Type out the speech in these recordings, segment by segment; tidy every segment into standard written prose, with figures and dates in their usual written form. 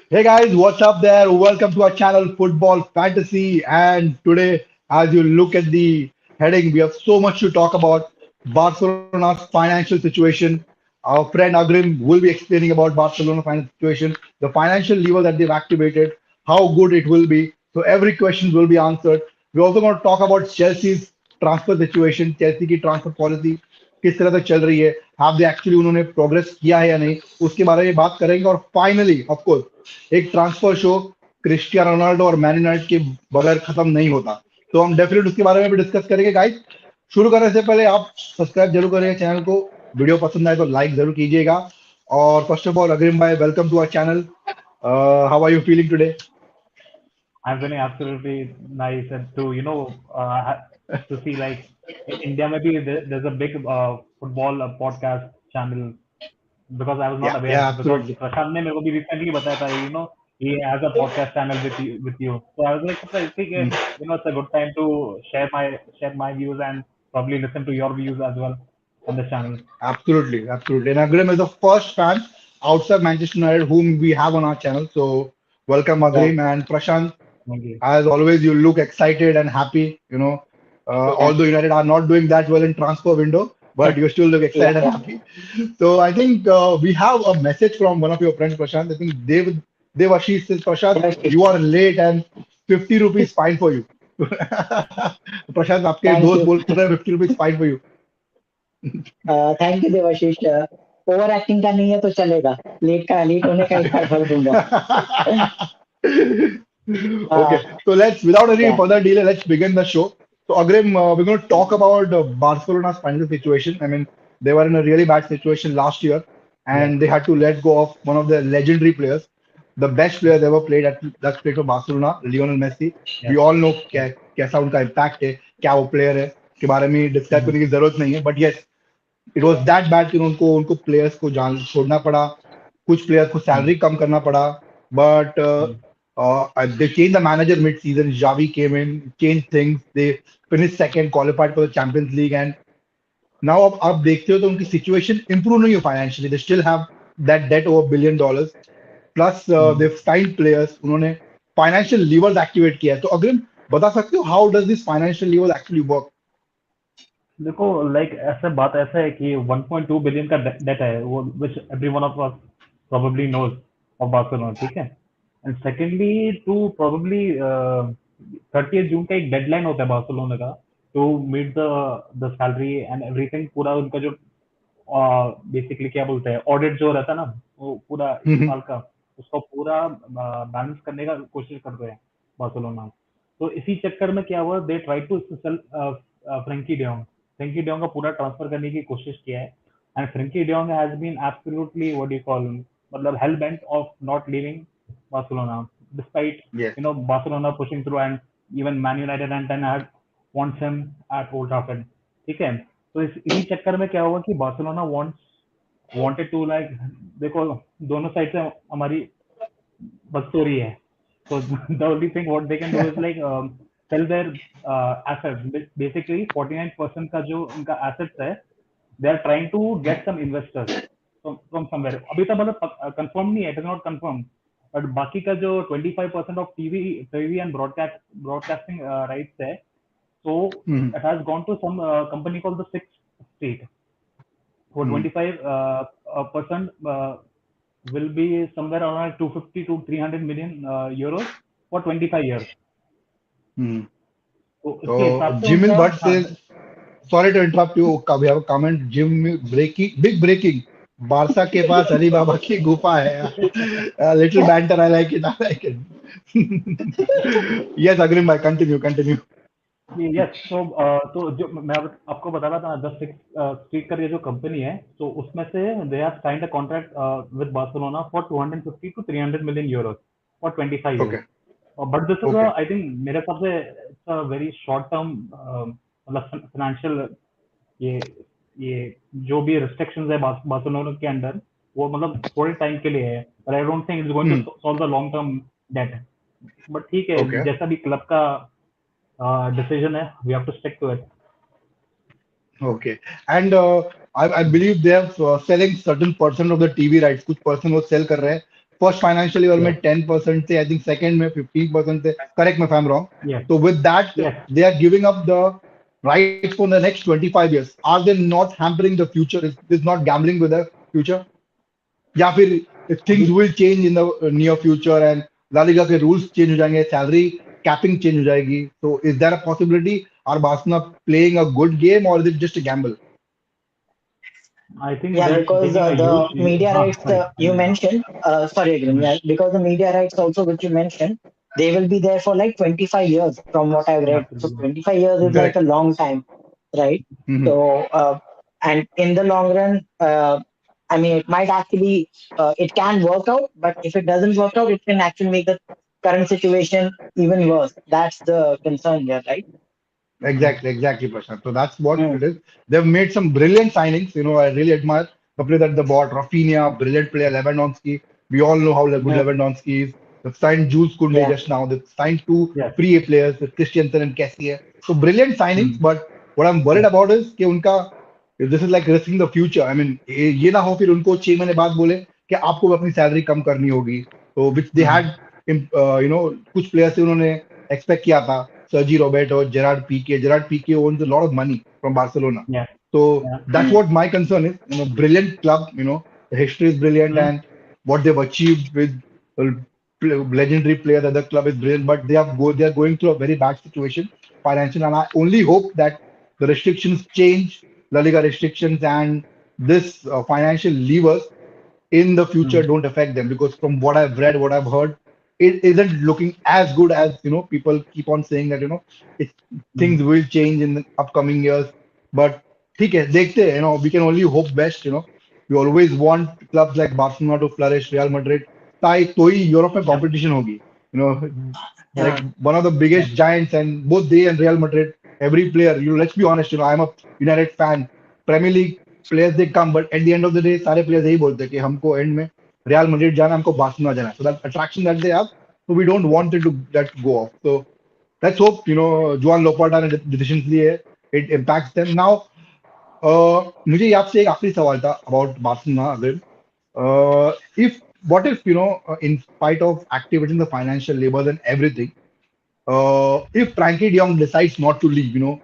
Hey guys, what's up there? Welcome to our channel Football Fantasy. And today, as you look at the heading, we have so much to talk about. Barcelona's financial situation. Our friend Agrim will be explaining about Barcelona financial situation, the financial lever that they've activated, how good it will be. So every question will be answered. We're also going to talk about Chelsea's transfer situation, Chelsea की transfer policy किस तरह से चल रही है, have they actually उन्होंने progress किया है या नहीं, उसके बारे में बात करेंगे। और फाइनली ऑफ कोर्स एक ट्रांसफर शो क्रिस्टियानो रोनाल्डो और मैन यूनाइटेड के बगैर खत्म नहीं होता, तो हम डेफिनेटली उसके बारे में भी डिस्कस करेंगे। गाइस, शुरू करने से पहले आप सब्सक्राइब जरूर करेंगे चैनल को, वीडियो पसंद आए तो लाइक जरूर कीजिएगा। और फर्स्ट ऑफ ऑल अग्रिम भाई, welcome to our channel. How are you feeling today? I'm feeling absolutely nice and to see like in India maybe there's a big football podcast channel because I was not Yeah, yeah, aware because absolutely. Prashant ने मेरे को भी recently बताया था he has a podcast channel with you so I was like ठीक है it's a good time to share my views and probably listen to your views as well on the channel. Absolutely, absolutely. And Agrim is the first fan outside Manchester United whom we have on our channel. So welcome, Yeah, Agrim and Prashant. Thank you. As always, you look excited and happy. yeah, Although United are not doing that well in transfer window, but you still look yeah, excited and happy. So I think we have a message from one of your friends, Prashant. I think Dev Ashish says, Prashant, yeah. you are late and 50 rupees fine for you. प्रशांत आपके Thank दोस्त you. बोल रहे हैं 50 rupees fine for you. Thank you Devashish. Over acting का नहीं है तो चलेगा, लेट होने का इतना भर दूंगा। Okay, so let's, without any Yeah, further delay, let's begin the show. So, Agrim, we're going to talk about Barcelona's financial situation. I mean, they were in a really bad situation last year, Yes. and they had to let go of one of their legendary players, the best player they ever played that's played for Barcelona, Lionel Messi. We Yes. all know कैसा उनका impact है, क्या वो player है, के बारे में discuss Mhm. करने की जरूरत नहीं है. But yes, it was that bad कि उनको उनको प्लेयर्स को जान छोड़ना पड़ा, कुछ प्लेयर्स को Mhm. सैलरी कम करना पड़ा। But Mhm. they changed the manager mid-season. Xavi came in, changed things. They finished second, qualified for the Champions League, and now अब आप देखते हो तो उनकी सिचुएशन इंप्रूव नहीं हो financially. They still have that debt over $1 billion plus they Mhm. Signed players, उन्होंने financial levers activate किया है। तो अग्रिम, बता सकते हो how does this financial levers actually work? देखो लाइक ऐसा बात ऐसा है कि 1.2 बिलियन का डेट है वो which every one of us probably knows of Barcelona ठीक है and secondly to probably 30 June का एक डेडलाइन होता है बार्सिलोना का to meet the salary and everything पूरा उनका जो बेसिकली क्या बोलते हैं ऑडिट जो रहता है ना वो पूरा इस साल का उसको पूरा बैलेंस करने का कोशिश कर रहे हैं बार्सिलोना तो इसी चक्कर में क्या हुआ they try to sell Frenkie de Jong का पूरा ट्रांसफर करने की कोशिश किया है and Frenkie de Jong has been absolutely what you call मतलब hell bent of not leaving Barcelona despite yes. Barcelona pushing through and even Man United and ten Hag wants him at Old Trafford ठीक है तो इसी चक्कर में क्या हुआ कि बार्सिलोना वांटेड टू लाइक देखो दोनों साइड से हमारी बस स्टोरी है so the only thing what they can do is like sell their assets basically 49% का जो उनका assets है they are trying to get some investors from somewhere अभी तो मतलब कंफर्म नहीं है it is not confirmed but बाकी का जो 25% of TV and broadcasting rights है so it has gone to some company called the Sixth Street for 25 percent will be somewhere around 250 to 300 million euros for 25 years. तो इसके So हिसाब से Jimmy उनका Butt हाँ says, sorry to interrupt you. We have a comment. Jim breaking, big breaking. Barca के पास अली बाबा की गुफा है। A little banter. I like it. I like it. Yes, Agrim bhai, continue, continue. Yes तो जो मैं आपको बता रहा था द सिक्स स्ट्रीट करके जो कंपनी है तो उसमें से they have signed a contract with Barcelona for 250 to 300 million euros for 25 Okay, years but this is okay. I think मेरे हिसाब से it's a very short term मतलब फाइनेंशियल ये ये जो भी रिस्ट्रिक्शंस है बार्सिलोना के अंडर वो मतलब थोड़े टाइम के लिए है but I don't think it's going to solve the long term debt but ठीक है Okay. जैसा भी क्लब का decision है we have to stick to it. Okay. And I believe they are selling certain percent of the TV rights. कुछ percent वो sell कर रहे हैं फर्स्ट फाइनेंशियल ईयर में Yes. 10% थे, आई थिंक सेकंड में 15% थे, correct me if I am wrong. Yes. So with that, Yes. they are giving up the rights for the next 25 years. Are they not hampering the future? Is this not gambling with the future? या फिर if things will change in the near future and La Liga के rules change हो जाएंगे, salary capping change हो जाएगी, so is there a possibility? Are Barcelona playing a good game or is it just a gamble? I think Yeah, they're because taking a huge. the media rights Sorry. you mentioned, sorry, Agrim, Mhm. yeah, because the media rights also which you mentioned, they will be there for like 25 years from what I've read. So Absolutely. 25 years is Mhm. like Correct. a long time, right? Mhm. So, and in the long run, I mean, it might actually, it can work out, but if it doesn't work out, it can actually make the current situation even worse. That's the concern here, right? Mhm. Exactly, Prashant. So that's what Mm, it is. They've made some brilliant signings. I really admire the play that they bought. Rafinha, brilliant player. Lewandowski. We all know how good mm, Lewandowski is. They've signed Jules Koundé yeah. just now. They've signed two Yes. free players, Christiansen and Kessie. So brilliant signings. Mhm. But what I'm worried Yes. about is कि उनका this is like risking the future. I mean, ये ना हो फिर उनको 6 महीने बाद बोले कि आपको भी अपनी सैलरी कम करनी होगी. So which they Mhm. had, कुछ प्लेयर्स से उन्होंने एक्सपेक्ट किया था. Sergi Roberto, Gerard Piqué. Gerard Piqué owns a lot of money from Barcelona. Yeah. So Yeah. that's Mm, what my concern is. Brilliant club. The history is brilliant Mhm. and what they've achieved with uh, legendary players at the club is brilliant. But they are going through a very bad situation financial, and I only hope that the restrictions change, La Liga restrictions, and this financial levers in the future Mhm. don't affect them because from what I've read, what I've heard, it isn't looking as good as people keep on saying that it, things Mhm. will change in the upcoming years. But ठीक है, देखते हैं, we can only hope best. We always want clubs like Barcelona to flourish, Real Madrid. ताई तो ही Europe में Yep. competition होगी. You know, yeah. like one of the biggest giants, and both they and Real Madrid, every player. Let's be honest. I'm a United fan. Premier League players they come, but at the end of the day, सारे players यही बोलते हैं कि हमको end में Real Madrid जाना, हमको Barcelona जाना. So that attraction that they have, so we don't want it to that go off. So let's hope Joan Loporta ने decisions लिए, it impacts them now. मुझे ये आपसे एक आखिरी सवाल था about Barcelona. Agar, if what if in spite of activating the financial labors and everything, if Frankie De Jong decides not to leave,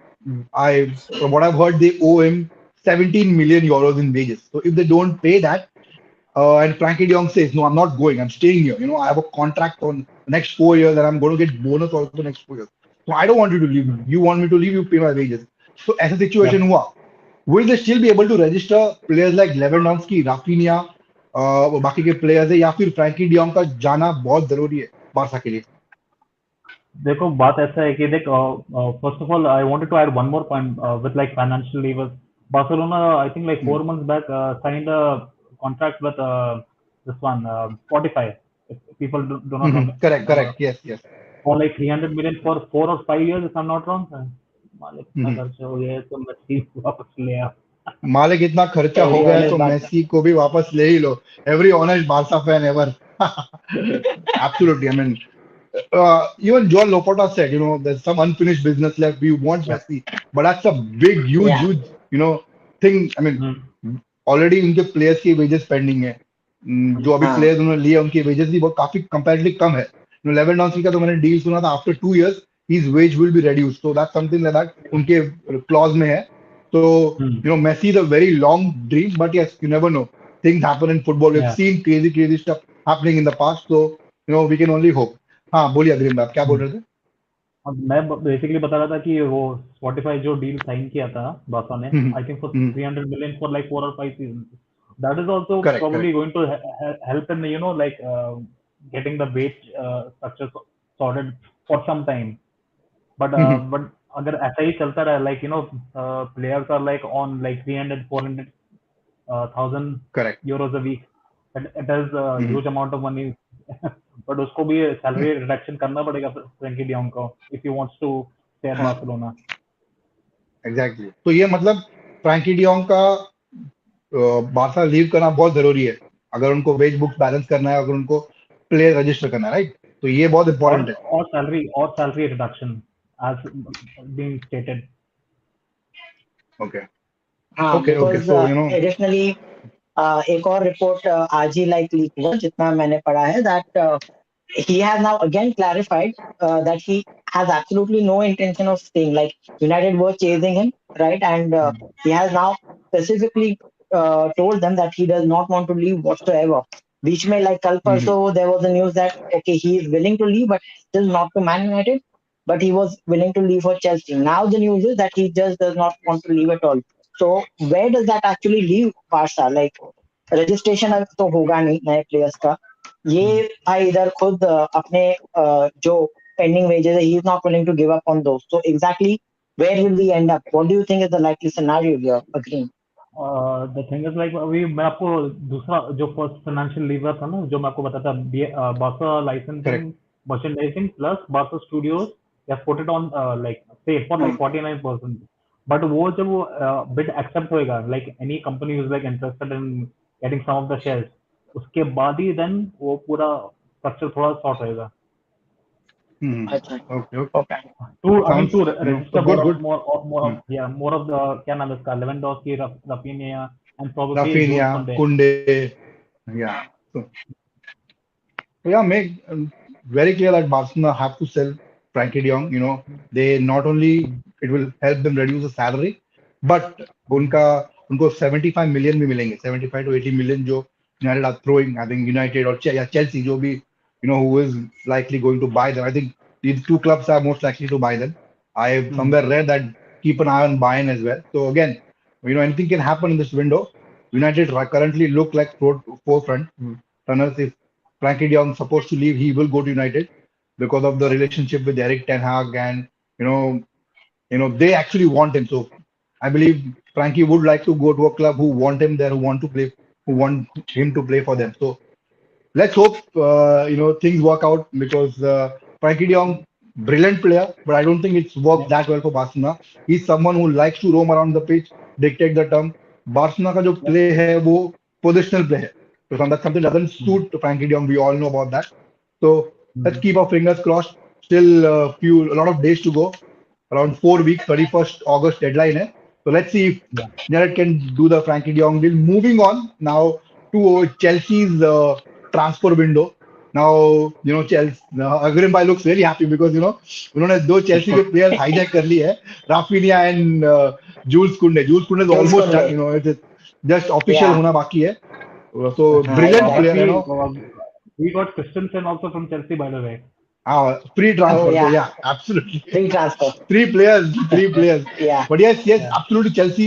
I from what I've heard, they owe him 17 million euros in wages. So if they don't pay that, and Frankie De Jong says, "No, I'm not going. I'm staying here. I have a contract on the next 4 years, and I'm going to get bonus also next 4 years. So I don't want you to leave. Mhm. You want me to leave? You pay my wages." So as a situation Yep. हुआ, will they still be able to register players like Lewandowski, Rafinha, वो बाकी के players है या फिर Frenkie de Jong का जाना बहुत जरूरी है बारसा के लिए? देखो बात ऐसा है कि देख first of all I wanted to add one more point with like financial levers Barcelona I think like Hmm. 4 months back signed a contract with this one Spotify if people do not Correct. Yes. for like 300 million for 4 or 5 years if I'm not wrong मालिक इतना हम्म। खर्च हो गया है तो मैं वापस ले आ मालिक इतना खर्चा Every हो गया है honest तो Barca. मेसी को भी वापस ले ही लो. Every honest Barça fan ever. Absolutely. I mean, even Joan Loporta said, there's some unfinished business left. We want yeah Messi, but that's a big, Yeah. huge, thing. I mean, mm, already उनके players की wages pending है. जो अभी Uh, players उन्होंने लिए उनकी wages भी बहुत काफी कंपैरेटिवली कम है. लेवेंडोस्की का तो मैंने डील सुना था after 2 years his wage will be reduced. So that's something like that उनके क्लॉज में है. So mm, Messi is a very long dream, but yes, you never know. Things happen in football. We've yeah seen crazy stuff happening in the past. So we can only hope. हाँ बोलिए अग्रिम, आप क्या बोल रहे थे? अब मैं बेसिकली बता रहा था कि वो Spotify जो डील साइन किया था बासा ने hmm. I think for hmm. 300 million for like 4 or 5 seasons that is also probably correct. going to help in like getting the wage structure sorted for some time but अगर ऐसा ही चलता रहा like players are like on like 300-400 thousand correct. euros a week it is a huge amount of money but उसको भी salary reduction करना पड़ेगा Frenkie de Jong को if he wants to stay at हाँ Barcelona एग्जैक्टली. तो ये मतलब Frenkie de Jong का बारसा लीव करना बहुत जरूरी है अगर उनको वेज बुक्स बैलेंस करना है, अगर उनको प्लेयर रजिस्टर करना है, राइट? तो ये बहुत इंपॉर्टेंट है. और salary reduction as being stated okay. huh, okay because so additionally, एक और रिपोर्ट आज ही लाइक लीक हुआ जितना मैंने पढ़ा है that he has now again clarified that he has absolutely no intention of staying. Like United were chasing him, right? And he has now specifically told them that he does not want to leave whatsoever. Beach mein, like kal Hmm. parso, there was the news that okay, he is willing to leave, but still not to Man United. But he was willing to leave for Chelsea. Now the news is that he just does not want to leave at all. So where does that actually leave Barca? Like registration तो होगा नहीं नए players का ये भाई इधर खुद अपने जो पेंडिंग वेजेस है he is not willing to give up on those so exactly where will we end up what do you think is the likely scenario here Agrim the thing is like अभी मैं आपको दूसरा जो first financial liver था ना जो मैं आपको बताता बासा लाइसेंसिंग Correct. मर्चेंडाइजिंग प्लस बासा स्टूडियोज या put it on like pay for like 49%. But वो जब वो बिड एक्सेप्ट होएगा like any company is like interested in getting some of the shares उसके बाद ही देन वो पूरा स्ट्रक्चर थोड़ा सॉर्ट होएगा. Hmm. अच्छा Okay. Okay. Okay To, I mean, Sounds to so register good. Good. more Hmm. of, yeah, more of the क्या नाम है इसका Lewandowski, Rafinha, and probably Jules Rafinha, Koundé. Kunde. Yeah. So, yeah, make very clear that Barcelona have to sell Frankie de Jong. They not only it will help them reduce the salary, but उनका उनको 75 million भी मिलेंगे 75 to 80 million जो United are throwing. I think United or yeah, Chelsea जो भी who is likely going to buy them. I think these two clubs are most likely to buy them. I have Hmm. somewhere read that keep an eye on Bayern as well. So again, anything can happen in this window. United currently look like forefront runners. If Frankie de Jong supposed to leave, he will go to United because of the relationship with Eric Ten Hag, and you know, they actually want him. So I believe Frankie would like to go to a club who want him there, who want to play, who want him to play for them. So let's hope things work out because Frankie De Jong, brilliant player, but I don't think it's Yeah. worked that well for Barcelona. He's someone who likes to roam around the pitch, dictate the term. Barcelona का जो Yeah. play है वो positional play है. So that's something that doesn't Hmm. suit Frankie De Jong. We all know about that. So let's Hmm. keep our fingers crossed. Still a lot of days to go. Around 4 weeks, 31st August deadline. So let's see if Yeah. United can do the Frankie De Jong deal. Moving on now to Chelsea's transfer window. Now, Chelsea, Agrim Bhai looks very happy because, उन्होंने दो Chelsea के players hijack कर ली है, Rafinha and Jules Koundé. Jules Koundé is Jules almost Koundé done, it's just official या होना बाकी है. So हाँ brilliant या But player, we got Christensen also from Chelsea, by the way. free oh transfer. So yeah yeah, absolutely. free transfer Three players. yeah But yes, Yeah. absolutely Chelsea.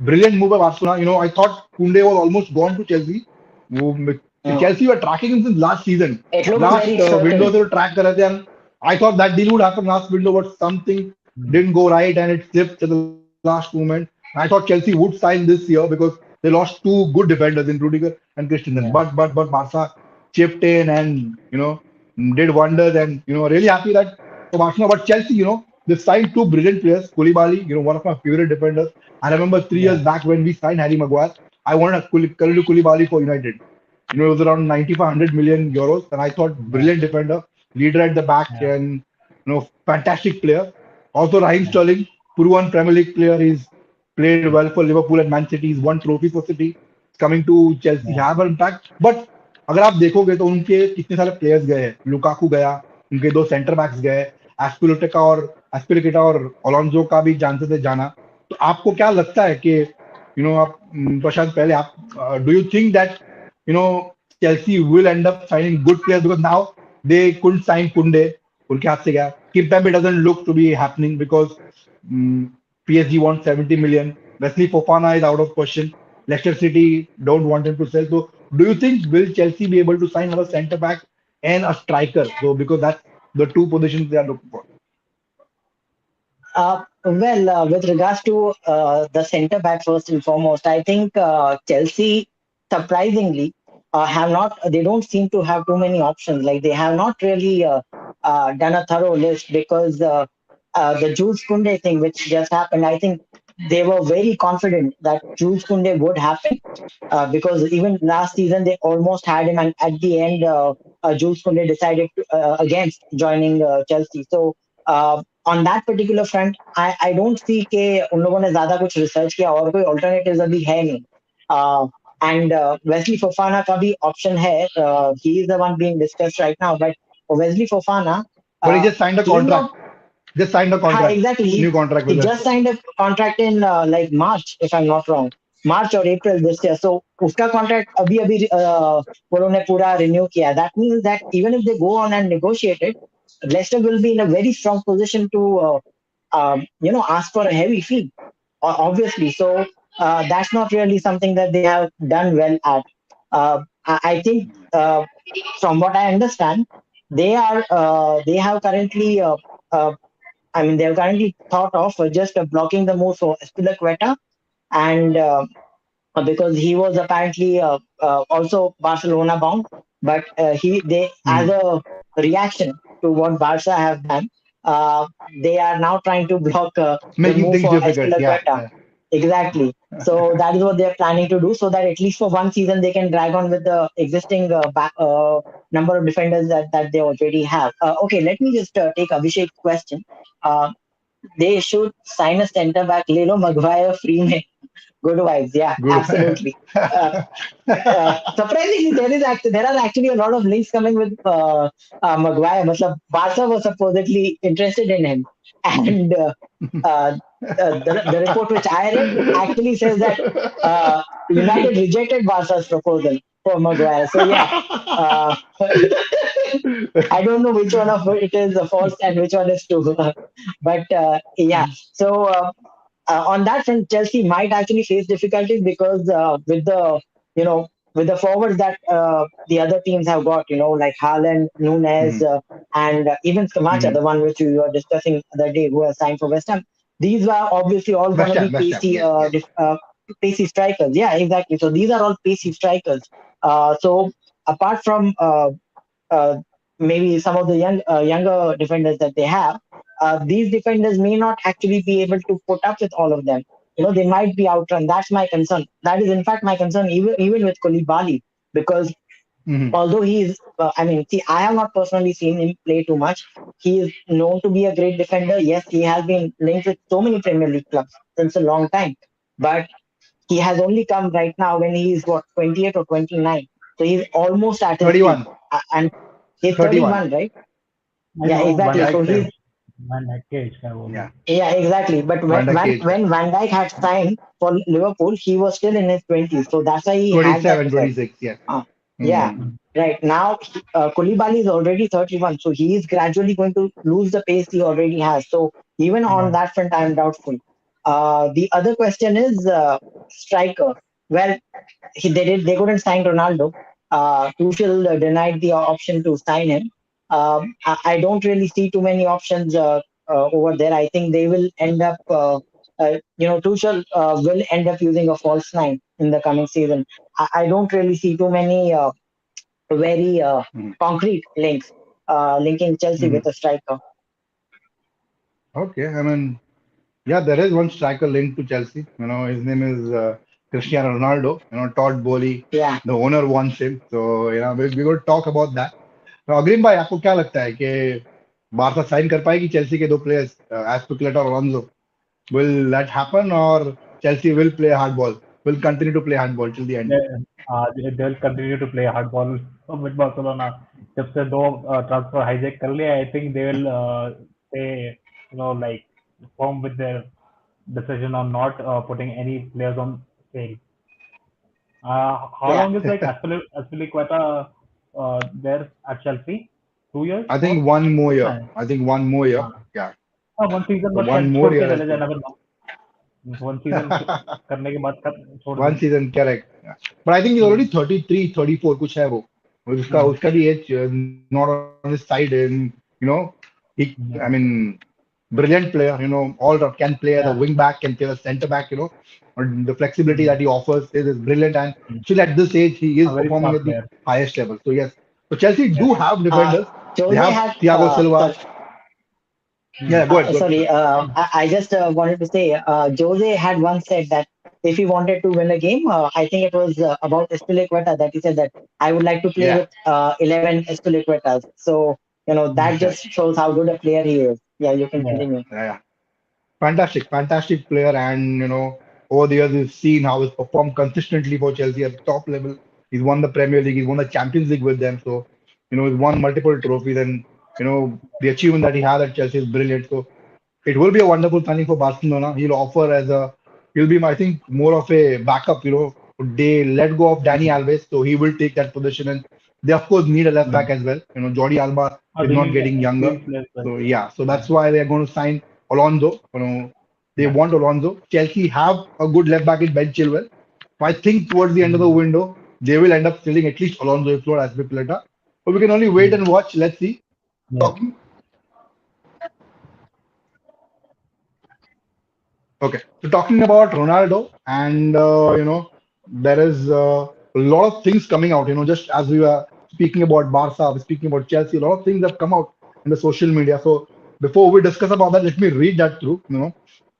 Brilliant move by Barcelona. I thought Kunde was almost gone to Chelsea. Hmm. Chelsea were tracking him since last season. it looks Last very window certain they were track कर रहे थे and I thought that deal would happen last window, but something Hmm. didn't go right and it slipped at the last moment. I thought Chelsea would sign this year because they lost two good defenders in Rudiger and Christensen. Yeah. But Barca chipped in and did wonders and really happy that for Barcelona. But Chelsea, they signed two brilliant players. Koulibaly, one of my favorite defenders. I remember 3 years Yeah. back when we signed Harry Maguire. I wanted a Kalidou Koulibaly for United. It was around 9500 million euros, and I thought Yeah. brilliant defender, leader at the back, Yeah. and fantastic player. Also, Raheem Yeah. Sterling, proven Premier League player. He's played well for Liverpool and Man City. He's won trophy for City. Coming to Chelsea, Yeah. have an impact. But अगर आप देखोगे तो उनके कितने सारे players गए हैं. Lukaku गया, उनके दो सेंटर बैक्स गए, एस्पिलिकेटा और अलोंसो का भी चांसेस है जाना. तो आपको क्या लगता है कि आप प्रशांत पहले आप do you think that Chelsea will end up signing good players because now they couldn't sign Kunde. उनके हाथ से गया. Kimpembe doesn't look to be happening because PSG wants 70 million. Wesley Fofana is out of question. Leicester City don't want him to sell. So do you think will Chelsea be able to sign another centre back and a striker? So because that's the two positions they are looking for. With regards to the centre back, first and foremost, I think Chelsea, surprisingly, have not. They don't seem to have too many options. Like they have not really done a thorough list because the Jules Koundé thing, which just happened, I think they were very confident that Jules Koundé would happen because even last season they almost had him, and at the end, Jules Koundé decided against joining Chelsea. So. On that particular front I don't see के उन लोगों ने ज्यादा कुछ research किया और कोई alternative अभी है नहीं And Wesley Fofana का भी option है. He is the one being discussed right now. But Wesley Fofana, But he just signed a he is contract. not. Just signed a हाँ, contract. exactly. New contract He with us. just signed a contract in like March, if I'm not wrong. March or April this year. So उसका contract अभी अभी उन्होंने पूरा renew किया. That means that even if they go on and negotiate it, Leicester will be in a very strong position to ask for a heavy fee. Obviously, so that's not really something that they have done well at. I think from what I understand, they have currently they have currently thought of just blocking the move for Espilaqueta, and because he was apparently also Barcelona bound, but he they Hmm. as a reaction to what Barca have done, uh, they are now trying to block the Making move things for difficult. Yeah. Espilaqueta. Exactly. So that is what they're planning to do, so that at least for one season they can drag on with the existing number of defenders that they already have. Okay, let me just take Abhishek's question. Uh, they should sign a centre back, Lilo Maguire, Freeman. Good vibes, yeah, Good. absolutely. Uh, Surprisingly, there are actually a lot of links coming with Maguire. Matlab, Barca was supposedly interested in him, and uh, the report which I read actually says that United rejected Barca's proposal for Maguire. So yeah, uh, I don't know which one of it is false and which one is true, but yeah. So on that front, Chelsea might actually face difficulties because with the forwards that the other teams have got, like Haaland, Nunes, Mhm. and even Scamacha, the Mhm. one which we were discussing the other day, who has signed for West Ham. These were obviously all going to be West Ham. Yes. Yes. pacey strikers. Yeah, exactly. So these are all pacey strikers. So apart from uh, maybe some of the younger defenders that they have, these defenders may not actually be able to put up with all of them. They might be outrun. That's my concern. That is, in fact, my concern even with Koulibaly, because Mhm. although see, I have not personally seen him play too much. He is known to be a great defender. Yes, he has been linked with so many Premier League clubs since a long time, but he has only come right now when he is what 28 or 29. So he's almost at his peak. 31. And he's 31. 31, right? I Yeah, know Yeah, exactly. Van So it's he's same. Van Dijk के age का है वो भी. Yeah. yeah, exactly. But Van Dijk age. when Van Dijk had signed for Liverpool, he was still in his 20s. So that's why he had that 27, effect. 26. Yes. Uh, yeah, Hmm. right. Now, Koulibaly is already 31. So he is gradually going to lose the pace he already has. So even on Yeah. that front, I am doubtful. The other question is striker. Well, they couldn't sign Ronaldo. Tuchel denied the option to sign him. I don't really see too many options over there. I think they will end up, Tuchel will end up using a false nine in the coming season. I don't really see too many very Hmm. concrete links linking Chelsea Hmm. with a striker. Okay. I mean, yeah, there is one striker linked to Chelsea. His name is Cristiano Ronaldo. Todd Bowley, Yeah. the owner wants him. So, we're going to talk about that. तो अग्रिम भाई आपको क्या लगता है कि Barça sign कर पाएगी चेल्सी के दो प्लेयर्स एस्पिक्लेटा और Alonso will that happen or Chelsea will play hardball will continue to play hardball till the end. They'll continue to play hardball with Barcelona. जब से दो transfer hijack कर लिया, I think they will stay, like firm with their decision on not putting any players on sale. How Yeah. long is like Aspilicueta there at Chelsea? 2 years I more? think one more कितना year. है? I think one more year. हाँ, Yeah. One season So बाद one शायद more छोड़ के year I चले जाए think. ना फिर वन सीजन करने के बाद छोड़ दें. One season, correct. Yeah. But I think he's already 33, 34 कुछ है वो. उसका भी age not on his side and he I mean brilliant player, all round can play as a Yeah, wing back, can play as a center back, or the flexibility mm, that he offers is brilliant and still at this age he a is very performing smart at the player. highest level. So yes. So Chelsea Yeah. do have Uh, defenders. They Jose have had Thiago Silva. sorry. Yeah, go ahead, go ahead. Sorry, I just wanted to say, Jose had once said that if he wanted to win a game, I think it was about Espilicueta that he said that I would like to play Yeah. with 11 Espilicuetas. So, that just shows how good a player he is. Yeah, you can Yeah. continue. Yeah, yeah. Fantastic, fantastic player, and over the years we've seen how he's performed consistently for Chelsea at the top level. He's won the Premier League, he's won the Champions League with them. So, he's won multiple trophies, and the achievement that he had at Chelsea is brilliant. So it will be a wonderful signing for Barcelona. He'll be, I think, more of a backup. They let go of Danny Alves, so he will take that position, and they of course need a left back Mm. as well. Jordi Alba is They not need getting younger, experienced players, right? so yeah, so Yeah. that's why they're going to sign Alonso. They Yeah. want Alonso. Chelsea have a good left back in Ben Chilwell. So I think towards the end of the Mm. window, they will end up selling at least Alonso if not Azpilicueta. But we can only wait Mm. and watch. Let's see. Yeah. Talking Okay, so talking about Ronaldo, and there is a lot of things coming out. Just as we were speaking about Barca, we're speaking about Chelsea, a lot of things have come out in the social media. So before we discuss about that, let me read that through.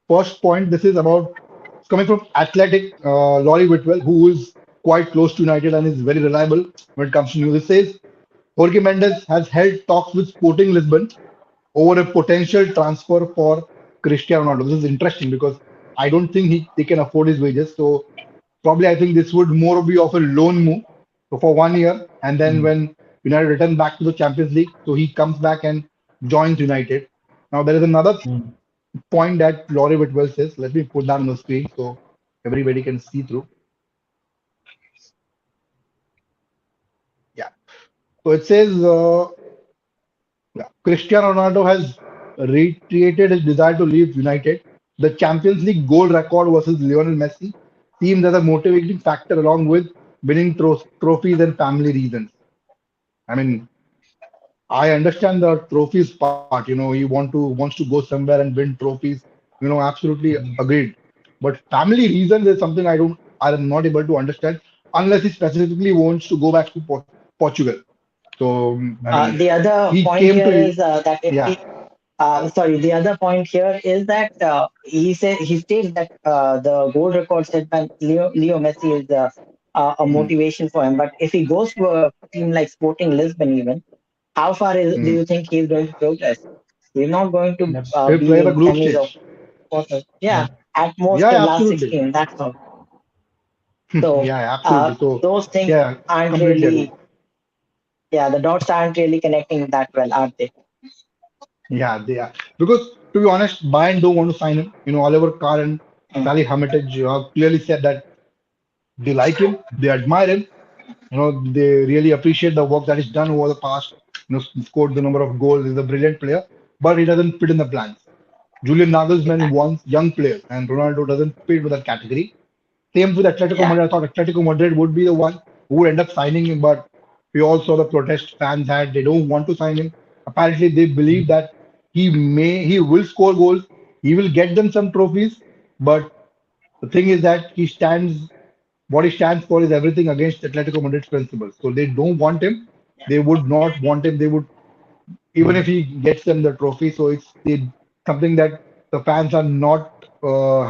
First point, this is about it's coming from Athletic, Laurie Whitwell, who is quite close to United and is very reliable when it comes to news. It says Jorge Mendes has held talks with Sporting Lisbon over a potential transfer for Cristiano Ronaldo. This is interesting because I don't think they can afford his wages. So probably I think this would more be of a loan move for 1 year, and then Mm. when United return back to the Champions League, so he comes back and joins United. Now there is another Mm. point that Laurie Whitwell says. Let me put that on the screen so everybody can see through. Yeah. So it says. Yeah. Cristiano Ronaldo has reiterated his desire to leave United. The Champions League goal record versus Lionel Messi seems as a motivating factor along with winning trophies and family reasons. I mean, I understand the trophies part. He wants to go somewhere and win trophies. Absolutely Mm. agreed. But family reasons is something I'm not able to understand unless he specifically wants to go back to Portugal. So I mean, The other he point came here to is that if yeah. he, sorry, the other point here is that he states that the goal record set by Leo Messi is a Hmm. motivation for him. But if he goes to a team like Sporting Lisbon, even how far do Hmm. you think he's going to progress? He's not going to Yep. He'll be play the in group semis or stage. quarters. Yeah, Yep. at most Yeah, the yeah, last absolutely. 16. That's all. So Yeah, yeah, absolutely. So, those things yeah, aren't completely agree. really, yeah, the dots aren't really connecting that well, are they? Yeah, they are. Because to be honest, Bayern don't want to sign him. Oliver Kahn and Mm. Salih Hamitage have clearly said that they like him, they admire him, they really appreciate the work that he's done over the past, scored the number of goals, he's a brilliant player, but he doesn't fit in the plans. Julian Nagelsmann Exactly. wants young players, and Ronaldo doesn't fit into that category. Same with Atletico Yeah. Madrid. I thought Atletico Madrid would be the one who would end up signing him, but we all saw the protest fans had. They don't want to sign him. Apparently, they believe Mm. that he will score goals, he will get them some trophies, but the thing is that what he stands for is everything against Atletico Madrid's principles. So they don't want him. They would not want him. They would even if Mm. he gets them the trophy. So something that the fans are not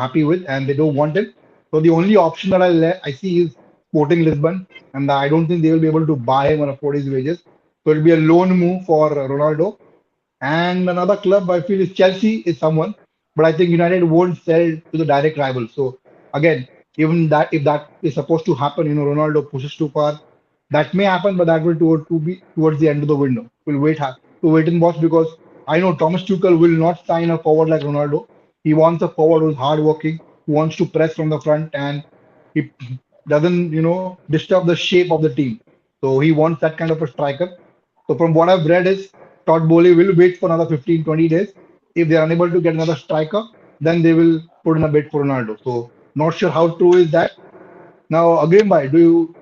happy with, and they don't want him. So the only option that I see is Sporting Lisbon, and I don't think they will be able to buy him or afford his wages. So it'll be a loan move for Ronaldo. And another club I feel is Chelsea is someone, but I think United won't sell to the direct rival. So again, even that if that is supposed to happen, Ronaldo pushes too far, that may happen, but that will to be towards the end of the window. To wait and watch because I know Thomas Tuchel will not sign a forward like Ronaldo. He wants a forward who's hardworking, who wants to press from the front, and he doesn't disturb the shape of the team. So he wants that kind of a striker. So from what I've read is Todd Bowley will wait for another 15, 20 days. If they are unable to get another striker, then they will put in a bid for Ronaldo. So not sure how true is that. Now again, by do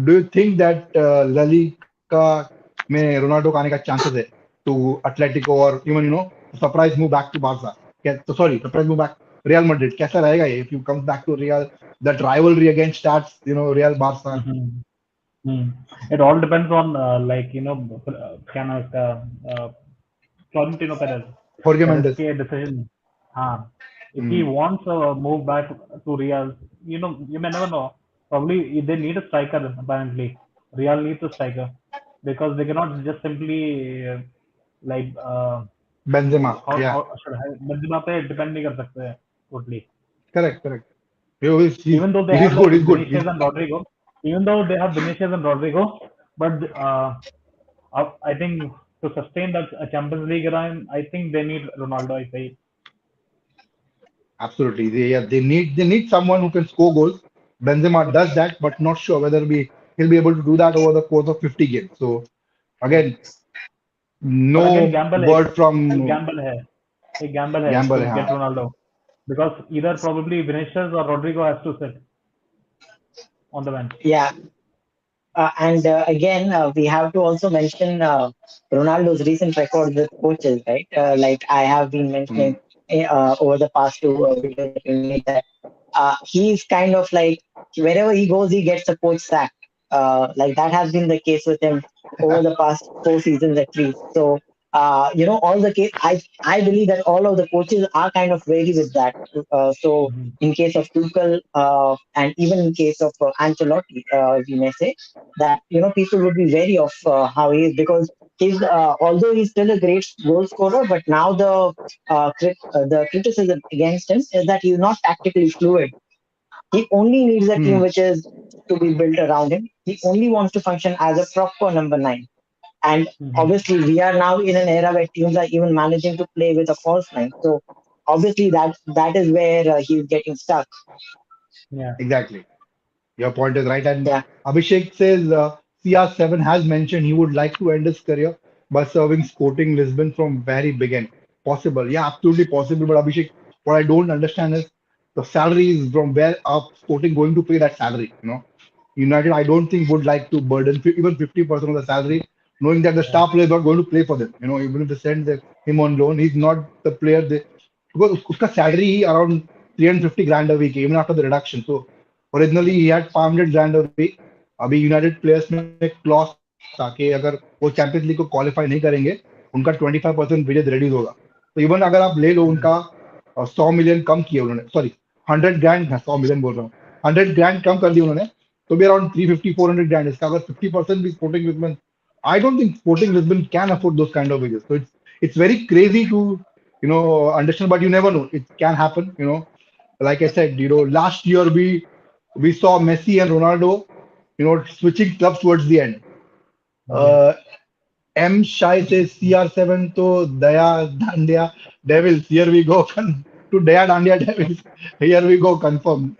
you think that La Liga में Ronaldo का आने का chances है to Atletico or even surprise move back to Barca? Sorry, surprise move back Real Madrid. कैसा रहेगा ये if you come back to Real? That rivalry again starts. Real Barca. Mhm. Mm. It all depends on क्या नाम है इसका Florentino Perez Jorge Perez Mendes. के decision. हाँ, if he Hmm. wants a move back to Real, you may never know. Probably they need a striker apparently. Real needs a striker because they cannot just simply like Benzema. how Yeah. should I Benzema पे depend नहीं कर सकते totally. Correct. Correct. Even though they He's have good. like He's good. Vinicius and Rodrigo, even though they have Vinicius and Rodrigo, but I think to sustain that Champions League run, I think they need Ronaldo. I say. Absolutely. They need someone who can score goals. Benzema does that, but not sure whether he'll be able to do that over the course of 50 games. So Yeah. again, But again, no word from gamble है, एक gamble है Gamble. to get हाँ. Ronaldo because either probably Vinicius or Rodrigo has to sit on the bench. Yeah, and again, we have to also mention Ronaldo's recent record with coaches, right? Like I have been mentioning Hmm. over the past two videos that we made, that he's kind of like wherever he goes, he gets a coach sacked. Like that has been the case with him over the past 4 seasons at least. So, all the case, I believe that all of the coaches are kind of wary with that. So, Mhm. in case of Tuchel, and even in case of Ancelotti, we may say that people would be wary of how he is, because he's although he's still a great goal scorer, but now the criticism against him is that he's not tactically fluid. He only needs a team Hmm. which is to be built around him. He only wants to function as a proper number nine. And Mhm. obviously, we are now in an era where teams are even managing to play with a false nine. So obviously, that is where he's getting stuck. Yeah. Exactly. Your point is right. And Yeah, Abhishek says CR7 has mentioned he would like to end his career by serving Sporting Lisbon from very beginning. Possible. Yeah, absolutely possible. But Abhishek, what I don't understand is the salaries from where are Sporting going to pay that salary? United, I don't think would like to burden even 50% of the salary, knowing that the Yeah. star player is not going to play for them. Even if they send him on loan, he's not the player they because uska salary he around 350 grand a week, even after the reduction. So originally he had 500 grand a week. अभी United players में clause था कि अगर वो champions league को qualify नहीं करेंगे उनका 25% वेजेस रिड्यूस होगा. तो इवन अगर आप ले लो उनका 100 million कम किए उन्होंने, सॉरी 100 grand, 100 million बोल रहा हूँ, 100 grand कम कर दिए उन्होंने, तो भी अराउंड 350-400 grand. इसका अगर 50% भी sporting Lisbon, I don't think Sporting Lisbon can afford those kind of wages. So it's very crazy to understand, but you never know. It can happen. Like I said, last year we saw Messi and Ronaldo, switching clubs towards the end. Yeah. Uh, M Shai says CR7 to Daya Dandia Devils. Here we go to Daya Dandia Devils. Here we go, confirmed.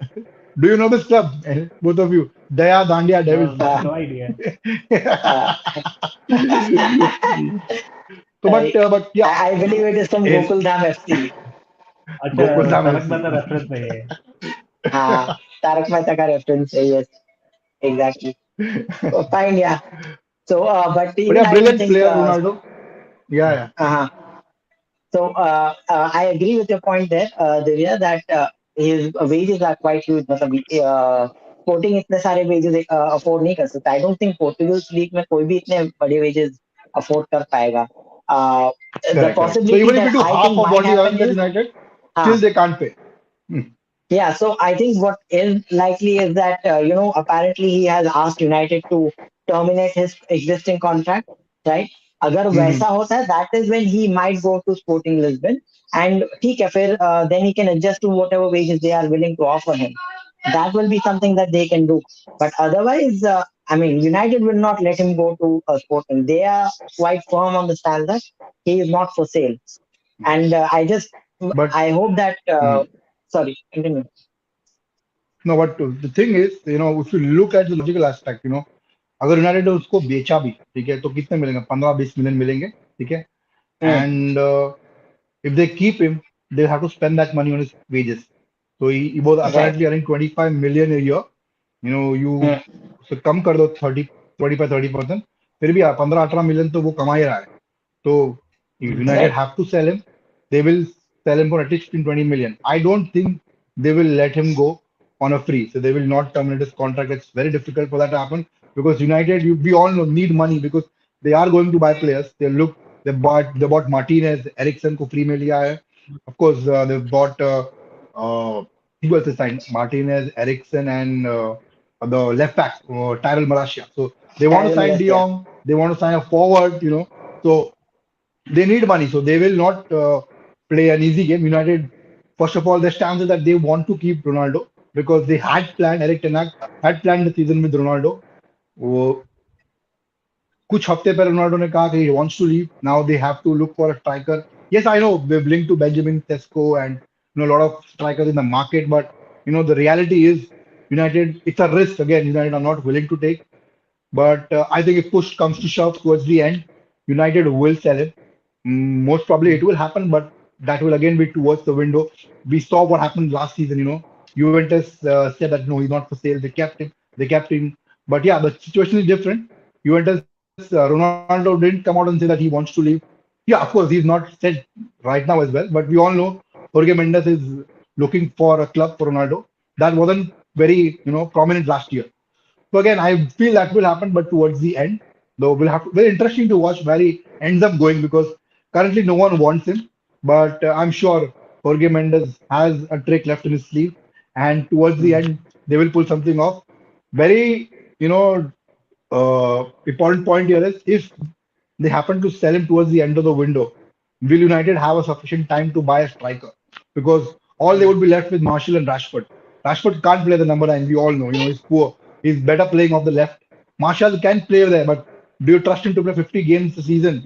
Do you know this club, both of you? Daya Dandia Devils. No, uh, no idea. uh, So, but yeah, I believe it is from in Gokul Dham FC. अच्छा Gokul Dham Tarak FC. Mehta reference है ये. Tarak Mehta ka reference. Yes, exactly. So, fine, yeah. So, but But even yeah, I don't brilliant think. player, Ronaldo. Yeah, yeah. Uh, so I agree with your point there, Divya, that his wages are quite huge. मतलब Sporting इतने सारे wages afford नहीं कर सकता. I don't think Portugal's league में कोई भी इतने बड़े wages afford कर पाएगा. Uh, the Correct, correct. So possibility even if you that do I half think of might what he happen earns at is, United, uh, still they can't pay. Hmm. yeah, so I think what is likely is that apparently he has asked United to terminate his existing contract, right? अगर Hmm. वैसा होता है, that is when he might go to Sporting Lisbon, and ठीक है फिर then he can adjust to whatever wages they are willing to offer him. That will be something that they can do. But otherwise, I mean, United will not let him go to Sporting. They are quite firm on the stand that he is not for sale. And But I hope that hmm. sorry, continue. No, but the thing is, if you look at the logical aspect, अगर United ने उसको बेचा भी, ठीक है, तो कितने मिलेंगे? 15-20 million मिलेंगे, ठीक है. Hmm. And if they keep him, they have to spend that money on his wages. So he was Right. apparently earning 25 million a year. You Hmm. so कम कर दो 25-30%, फिर भी 15-18 million तो वो कमा ही रहा है. So if United Right. have to sell him, they will sell him for at least 15-20 million. I don't think they will let him go on a free. So they will not terminate his contract. It's very difficult for that to happen because United, we all know, need money because they are going to buy players. They bought Martinez, Ericsson को free में लिया है. Of course, they bought who else is signed? Martinez, Ericsson, and the left back, Tyrell Malacia. So they want to Tyrell sign De Malacia. Jong. They want to sign a forward. So they need money, so they will not play an easy game. United, first of all, their stance is that they want to keep Ronaldo. because they had planned, Eric Ten Hag had planned the season with Ronaldo. वो कुछ हफ्ते पहले Ronaldo ने कहा कि he wants to leave. Now they have to look for a striker. Yes, I know they've linked to Benjamin Sesko and a lot of strikers in the market, but the reality is United. It's a risk again. United are not willing to take. But I think if push comes to shove towards the end, United will sell him. Most probably it will happen, but that will again be towards the window. We saw what happened last season. Juventus said that no, he's not for sale. They kept him. They kept him. But yeah, the situation is different. Juventus, Ronaldo didn't come out and say that he wants to leave. Yeah, of course, he's not said right now as well. But we all know Jorge Mendes is looking for a club for Ronaldo. That wasn't very, prominent last year. So again, I feel that will happen, but towards the end, though, we'll have to, very interesting to watch where he ends up going because currently no one wants him. But I'm sure Jorge Mendes has a trick left in his sleeve, and towards the end, they will pull something off. Very, important point here is if they happen to sell him towards the end of the window, will United have a sufficient time to buy a striker? Because all they would be left with Marshall and Rashford. Rashford can't play the number nine. We all know. He's poor. He's better playing off the left. Marshall can play there, but do you trust him to play 50 games a season?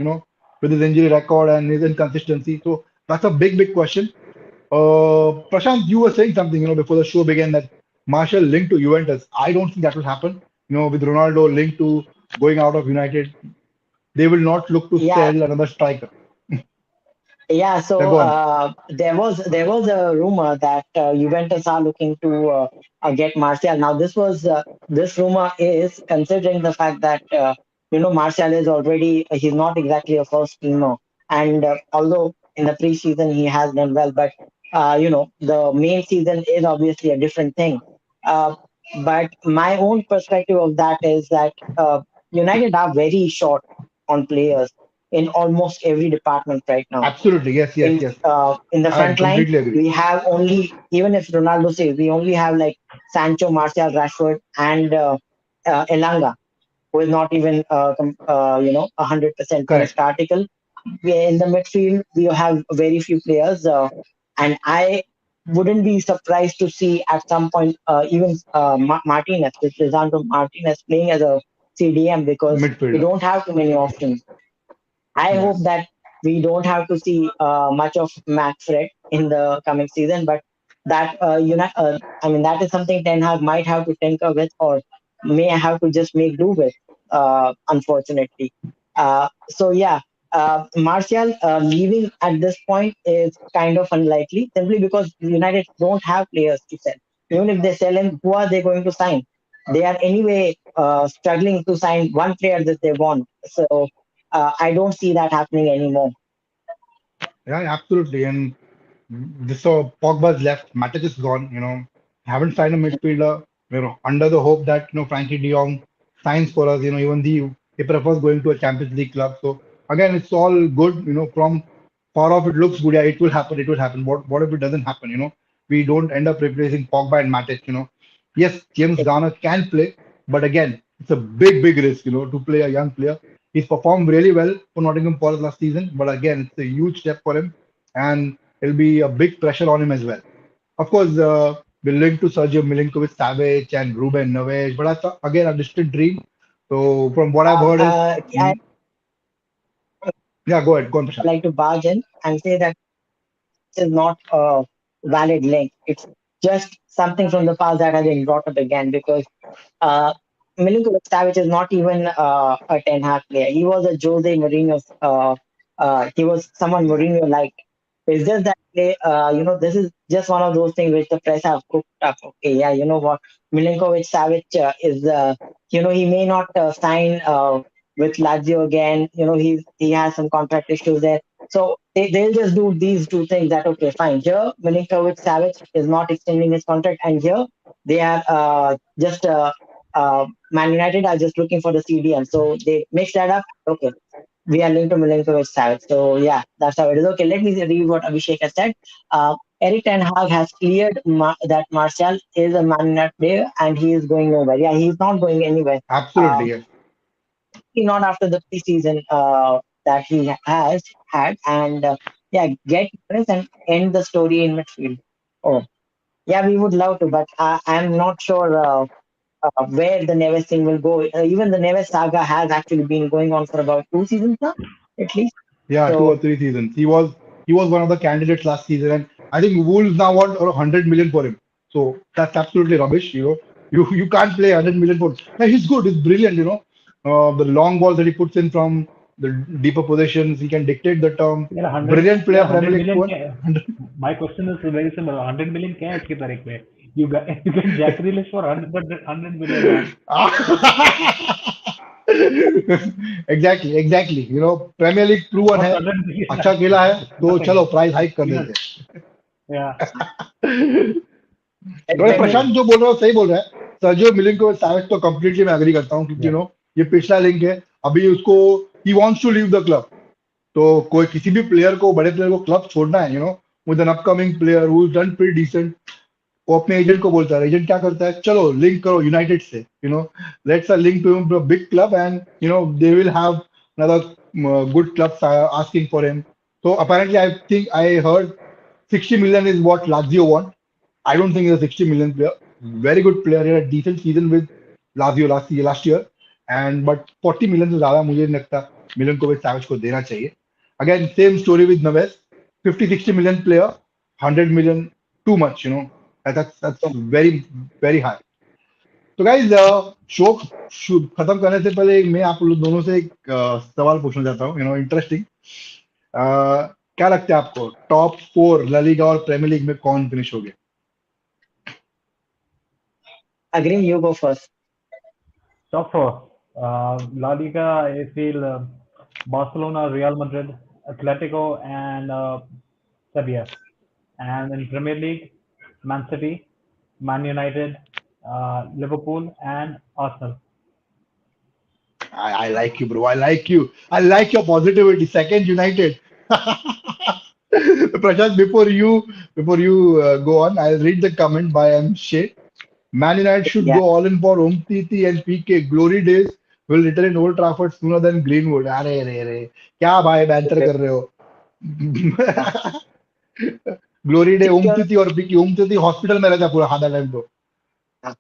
With his injury record and his inconsistency. So that's a big, big question. Prashant, you were saying something, before the show began that Marshall linked to Juventus. I don't think that will happen. With Ronaldo linked to going out of United, they will not look to Yeah, sell another striker. yeah. Yeah, So go on. there was a rumor that Juventus are looking to get Martial. Now this rumor is considering the fact that Martial is already he's not exactly a first teamer, and although in the preseason he has done well, but the main season is obviously a different thing. Uh, but my own perspective of that is that United are very short on players in almost every department right now. Absolutely. Yes, yes, yes. In the I front line, completely agree. we have only even if Ronaldo says we only have like Sancho, Martial, Rashford, and Elanga, who is not even 100% finished Correct. article. In the midfield, we have very few players, and I wouldn't be surprised to see at some point even Martinez, which is Martinez, playing as a CDM because we Midfielder. don't have too many options. I hope Yes. that we don't have to see much of Mac Fred in the coming season, but that I mean that is something Ten Hag might have to tinker with, or may have to just make do with. Unfortunately, so yeah, Martial leaving at this point is kind of unlikely, simply because United don't have players to sell. Even if they sell him, who are they going to sign? They are anyway struggling to sign one player that they want. So I don't see that happening anymore. Yeah, absolutely. And this so Pogba's left, Matic is gone, haven't signed a midfielder, under the hope that, Frankie de Jong signs for us, even he prefers going to a Champions League club. So again, it's all good, from far off it looks good. Yeah, it will happen, it will happen. What if it doesn't happen, We don't end up replacing Pogba and Matic. Yes, James Garner can play, but again, it's a big, big risk, to play a young player. He's performed really well for Nottingham Forest last season, but again, it's a huge step for him, and it'll be a big pressure on him as well. Of course, we're linked to Sergio Milinkovic Savic and Ruben Neves, but that's again a distant dream. So from what I've heard is, I yeah, go on, Prashant. like to barge in and say that is not a valid link. It's just something from the past that has been brought up again because uh, Milinkovic Savic is not even a Ten Hag player. He was a Jose Mourinho. He was someone Mourinho liked. It's just that this is just one of those things which the press have cooked up. Okay, yeah, you know what? Milinkovic Savic is, he may not sign with Lazio again. He has some contract issues there. So they'll just do these two things that, okay, fine. Here, Milinkovic Savic is not extending his contract, and here they are just Man United are just looking for the CDM. So they mix that up. Okay, we are linked to Milinkovic Savic. So yeah, that's how it is. Okay, let me read what Abhishek has said. Eric Ten Hag has cleared that Martial is a Man United player and he is going nowhere. Yeah, he's not going anywhere. Absolutely, Um, yes. not after the preseason that he has had, and yeah, get Perez and end the story in midfield. Oh. Yeah, we would love to, but I'm not sure where the Neves thing will go. Even the Neves saga has actually been going on for about 2 seasons now, at least. Yeah, two So or three seasons. He was one of the candidates last season, and I think Wolves now want 100 million for him. So that's absolutely rubbish. You can't play 100 million for. Now he's good. He's brilliant. The long balls that he puts in from the deeper positions, he can dictate the term. Brilliant player, यार Premier 100 League million one. क्या है? My question is very simple. 100 million क्या है इसकी तारीख में? You get Jack Grealish for 100 million man. Exactly Premier League proven What's है, 100 million? अच्छा खेला है, तो Nothing. चलो प्राइस हाइक कर Peanuts. देते Yeah. हैं। तो भाई exactly. प्रशांत जो बोल रहा है वो सही बोल रहा है। सर्जियो मिलिंकोविच साविच तो कंप्लीटली मैं एग्री करता हूँ, क्योंकि Yeah. ये पिछला लिंक है। अभी उसको ही wants to leave the club. तो कोई किसी भी प्लेयर को, बड़े प्लेयर को क्लब छोड़ना है, with an upcoming player who is done pretty decent, वो अपने एजेंट को बोलता है। एजेंट क्या करता है, चलो लिंक करो यूनाइटेड से, let's a link to big club, and they will have another good clubs asking for him. So apparently I think I heard 60 million is what Lazio want. I don't think he's a 60 million player. Very good player. He had a decent season with Lazio last year. And but 40 million से ज्यादा मुझे नहीं लगता मिलिंकोविच साविच को देना चाहिए. Again, same story with Neves. 50-60 million player, 100 million too much. That's very very high. तो guys, show खत्म करने से पहले मैं आप लोग दोनों से एक सवाल पूछना चाहता हूँ, इंटरेस्टिंग। क्या लगता है आपको, टॉप 4 ला लीगा और प्रीमियर लीग में कौन फिनिश हो गए? Agree, you go first. Top four. La Liga, I feel Barcelona, Real Madrid, Atletico, and Sevilla. And in Premier League, Man City, Man United, Liverpool, and Arsenal. I like you, bro. I like you. I like your positivity. Second United. Prashant, before you go on, I'll read the comment by M. Shea. Man United should Yeah, go all in for Umtiti and PK. Glory days will return in Old Trafford sooner than Greenwood. अरे रे रे, क्या भाई banter कर रहे हो? yeah. Glory day Secure, उमतीती और पीके। उमतीती hospital में रहता पूरा आधा टाइम तो। uh,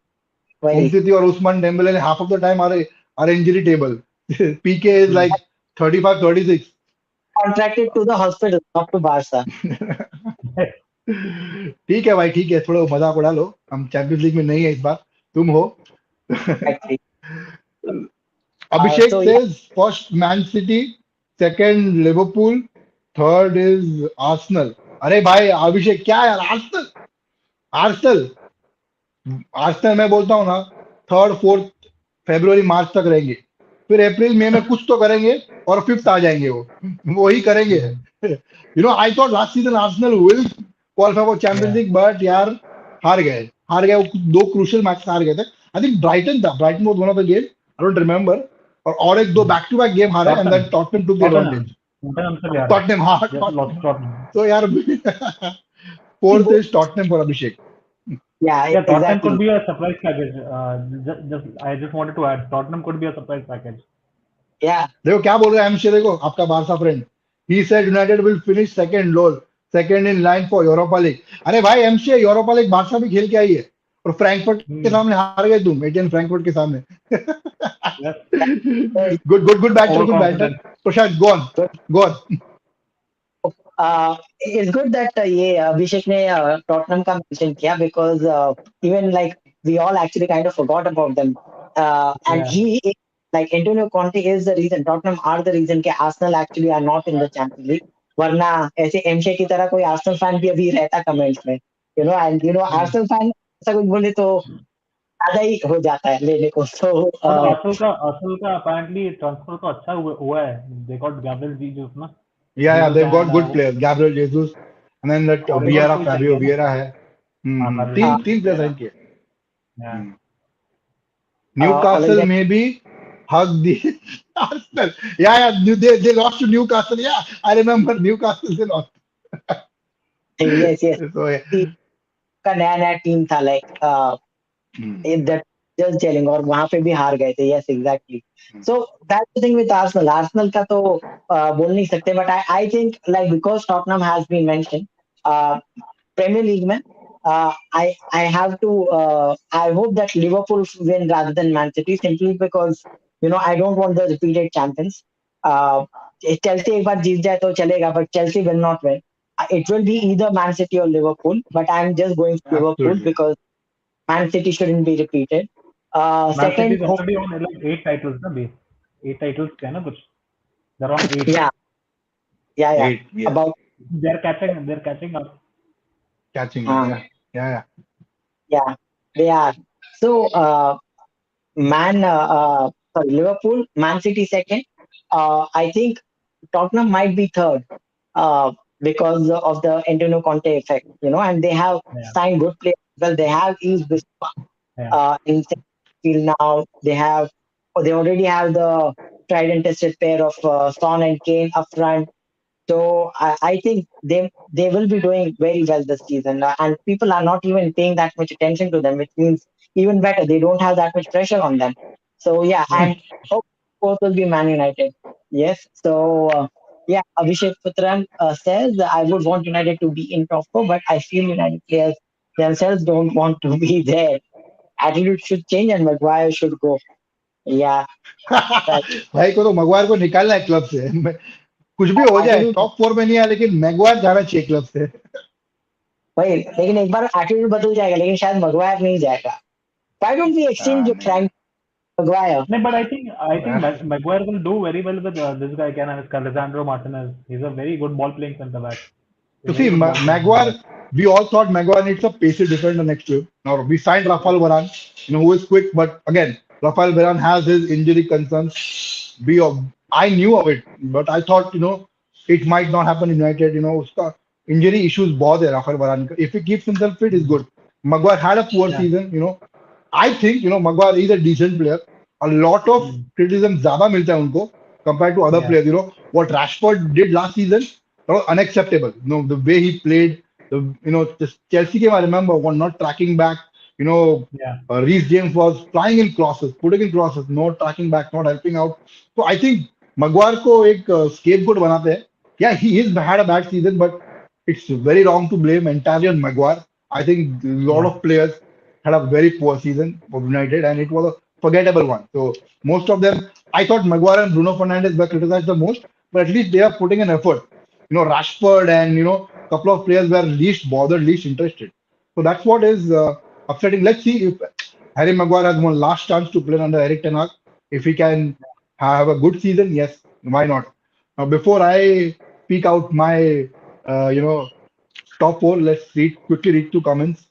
very उमतीती और Ousmane Dembele half of the time are injury table. PK is Hmm. Like 35 36। contracted to the hospital, not to Barca. ठीक है भाई, ठीक है, थोड़ा मजाक उड़ा लो, हम चैंपियंस लीग में नहीं है इस बार, तुम हो। Actually. Abhishek So yeah, says first man city, second Liverpool, third is Arsenal. अरे भाई अभिषेक, क्या यार, आर्सेनल, आर्सेनल, आर्सेनल मैं बोलता हूँ ना, 3rd 4th फरवरी मार्च तक रहेंगे, फिर अप्रैल मई में कुछ तो करेंगे और 5th आ जाएंगे, वो वही करेंगे। Hmm. I thought last season Arsenal will qualify for champions Yeah. League, but यार हार गए वो, दो क्रूशियल मैच हार गए थे। आई थिंक ब्राइटन था, Brighton was one of the game, I don't remember. और एक दो Hmm. Back to back game हारा, and then Tottenham. Tottenham took the Tottenham. Advantage. Tottenham से भी हारा. टॉटनहम, हाँ Just lost Tottenham. to Tottenham. तो यार fourth is Tottenham for Abhishek. yeah, Yeah, Tottenham could exactly. be a surprise package. I just wanted to add, Tottenham could be a surprise package. Yeah, देखो क्या बोल रहा है एमशे, देखो आपका Barça friend, he said United will finish second, lol, second in line for Europa league. अरे भाई एमशे, Europa league Barça भी खेल के आई है, और फ्रैंकफर्ट के Hmm. सामने हार गए तुम, एटीएन फ्रैंकफर्ट के सामने। Yes. very good batter, good batter. Overconfident. Prashant, go on, good. Go on. It's good that ये अभिषेक ने टॉटनहम का mention किया, because even like we all actually kind of forgot about them. And Yeah. like Antonio Conte is the reason, Tottenham are the reason कि Arsenal actually are not in the Champions League. वरना ऐसे एमशे की तरह कोई Arsenal fan भी अभी रहता comments में, एंड Hmm. आर्सेनल फैन ऐसा कुछ बोले तो ज्यादा ही हो जाता है लेने को, तो But असल का apparently transfer तो अच्छा हुआ है. They got Gabriel Jesus ना. या Jesus they've got and good players, Gabriel Jesus, and then that Odegaard Vieira, को ही साइन Fabio किया ना. Vieira है। हाँ, तीन Fabio तीन प्लेयर Vieira. साइन किए। Yeah. न्यूकासल ओलिंपिक, में भी hug the Arsenal. They lost to Newcastle. Yeah, I remember Newcastle they lost. Yes yes, So yeah. का नया नया टीम था, like Hmm. That just gelling, और वहां पे भी हार गए थे, yes exactly. Hmm. So that's the thing with Arsenal, Arsenal का तो बोल नहीं सकते, but I think like because Tottenham has been mention Premier League में, I have to I hope that Liverpool win rather than Man City, simply because I don't want the repeated champions. Uh, Chelsea एक बार जीत जाए तो चलेगा, but Chelsea will not win. It will be either Man City or Liverpool, but I'm just going for Liverpool Absolutely. because Man City shouldn't be repeated. Man City Second, is already on like 8 titles, na base. 8 titles, क्या ना कुछ. They're on eight. yeah, yeah. Eight, yes. About They're catching. They're catching up. Catching up. uh, Yeah. Yeah. Yeah. yeah, they are. So Man, sorry, Liverpool, Man City second. I think Tottenham might be third because of the Antonio Conte effect, and they have Yeah, signed good players. Well, they have East Bispa yeah, in center field now. They already have the tried and tested pair of Son and Kane up front. So I think they will be doing very well this season, and people are not even paying that much attention to them, which means even better. They don't have that much pressure on them. So yeah, Hmm. and hope both will be Man United. Yes. So yeah, Abhishek Putran says I would want United to be in top four, but I feel United players themselves don't want to be there. Attitude should change, and Maguire should go. Yeah, right. भाई को तो मगवार को निकालना है club से कुछ भी हो जाए Attitude. टॉप 4 में नहीं है लेकिन मैगवार जाना चाहिए क्लब से वही, लेकिन एक बार एटीट्यूड बदल जाएगा, लेकिन शायद मगवायर नहीं जाएगा. Why don't we exchange नहीं Frank Maguire? no, but I think Maguire will do very well with this guy. Can I Alessandro Martinez? He's a very good ball playing centre back. He's You a very see, good ball playing centre Maguire, back. we all thought Maguire needs a pacey defender next to him. Now, we signed Rafael Varane, who is quick, but again, Rafael Varane has his injury concerns. I knew of it, but I thought, it might not happen in United. Uska injury issues bother Rafael Varane. If he keeps himself fit, is good. Maguire had a poor Yeah. season. I think, Maguire is a decent player. A lot of Mm. criticism ज़्यादा मिलता है उनको compared to other Yeah. players. What Rashford did last season, that was unacceptable. The way he played, this Chelsea game I remember was not tracking back. You know, Yeah. Reece James was flying in crosses, putting in crosses, no tracking back, not helping out. So I think Maguire को एक scapegoat बनाते हैं. Yeah, he has had a bad season, but it's very wrong to blame entirely on Maguire. I think a lot Yeah. of players had a very poor season for United, and it was a forgettable one. So most of them, I thought Maguire and Bruno Fernandes were criticized the most, but at least they are putting an effort. Rashford and couple of players were least bothered, least interested. So that's what is upsetting. Let's see if Harry Maguire has one last chance to play under Eric Ten Hag. If he can have a good season, yes, why not? Now, before I speak out my, top four, let's quickly read two comments.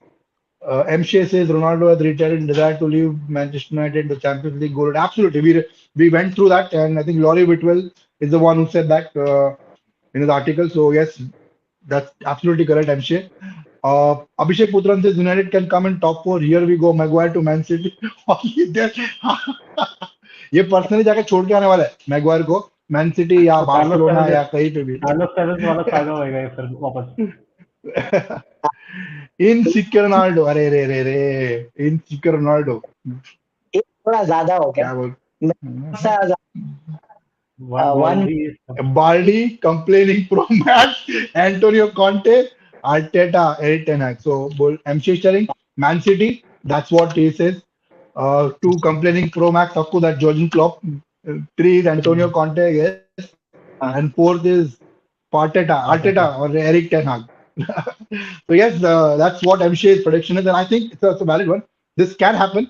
MShay says Ronaldo has retired and desired to leave Manchester United, the Champions League goal. Absolutely, we went through that, and I think Laurie Whitwell is the one who said that in his article. So yes, that's absolutely correct, MShay. Abhishek Putran says United can come in top four. Here we go, Maguire to Man City. Only there. ये personally जाके छोड़ के आने वाला है Maguire को man city या तो बार्सिलोना या कहीं पे भी कार्लोस टेरेस वाला सागा होएगा ये फिर वापस. इनसिक्योर रोनाल्डो अरे रे रे रे इनसिक्योर रोनाल्डो ये थोड़ा ज्यादा हो गया. क्या बोल मैं सा one. Baldy. Baldi complaining pro match, Antonio Conte, Arteta, Eric Ten Hag. So, I'm sharing Man City. That's what he says. Two complaining pro max, सबको that Jurgen Klopp. Three is Antonio Conte, yes, and fourth is Arteta or Arteta. Eric Ten Hag. So yes, that's what MCA's prediction is, and I think it's a valid one. This can happen.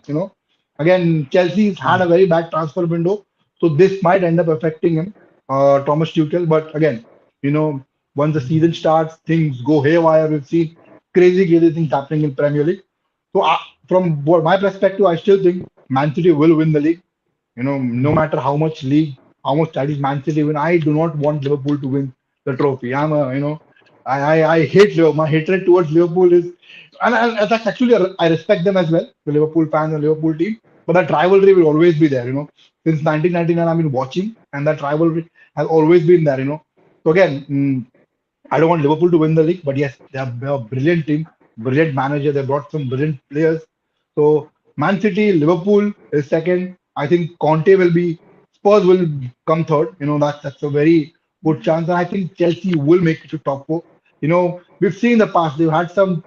Again, Chelsea's had a very bad transfer window, so this might end up affecting him, Thomas Tuchel. But again, once the season starts, things go haywire. We've seen crazy things happening in Premier League. So from my perspective, I still think Man City will win the league. No matter how much league, how much titles Man City win, I do not want Liverpool to win the trophy. I hate Liverpool. My hatred towards Liverpool is, and that's actually I respect them as well, the Liverpool fans and Liverpool team. But that rivalry will always be there. Since 1999, I've been watching, and that rivalry has always been there. So again, I don't want Liverpool to win the league, but yes, they're a brilliant team, brilliant manager. They brought some brilliant players. So Man City, Liverpool is second. I think Conte will be. Spurs will come third. That's a very good chance. And I think Chelsea will make it to top four. We've seen in the past they've had some.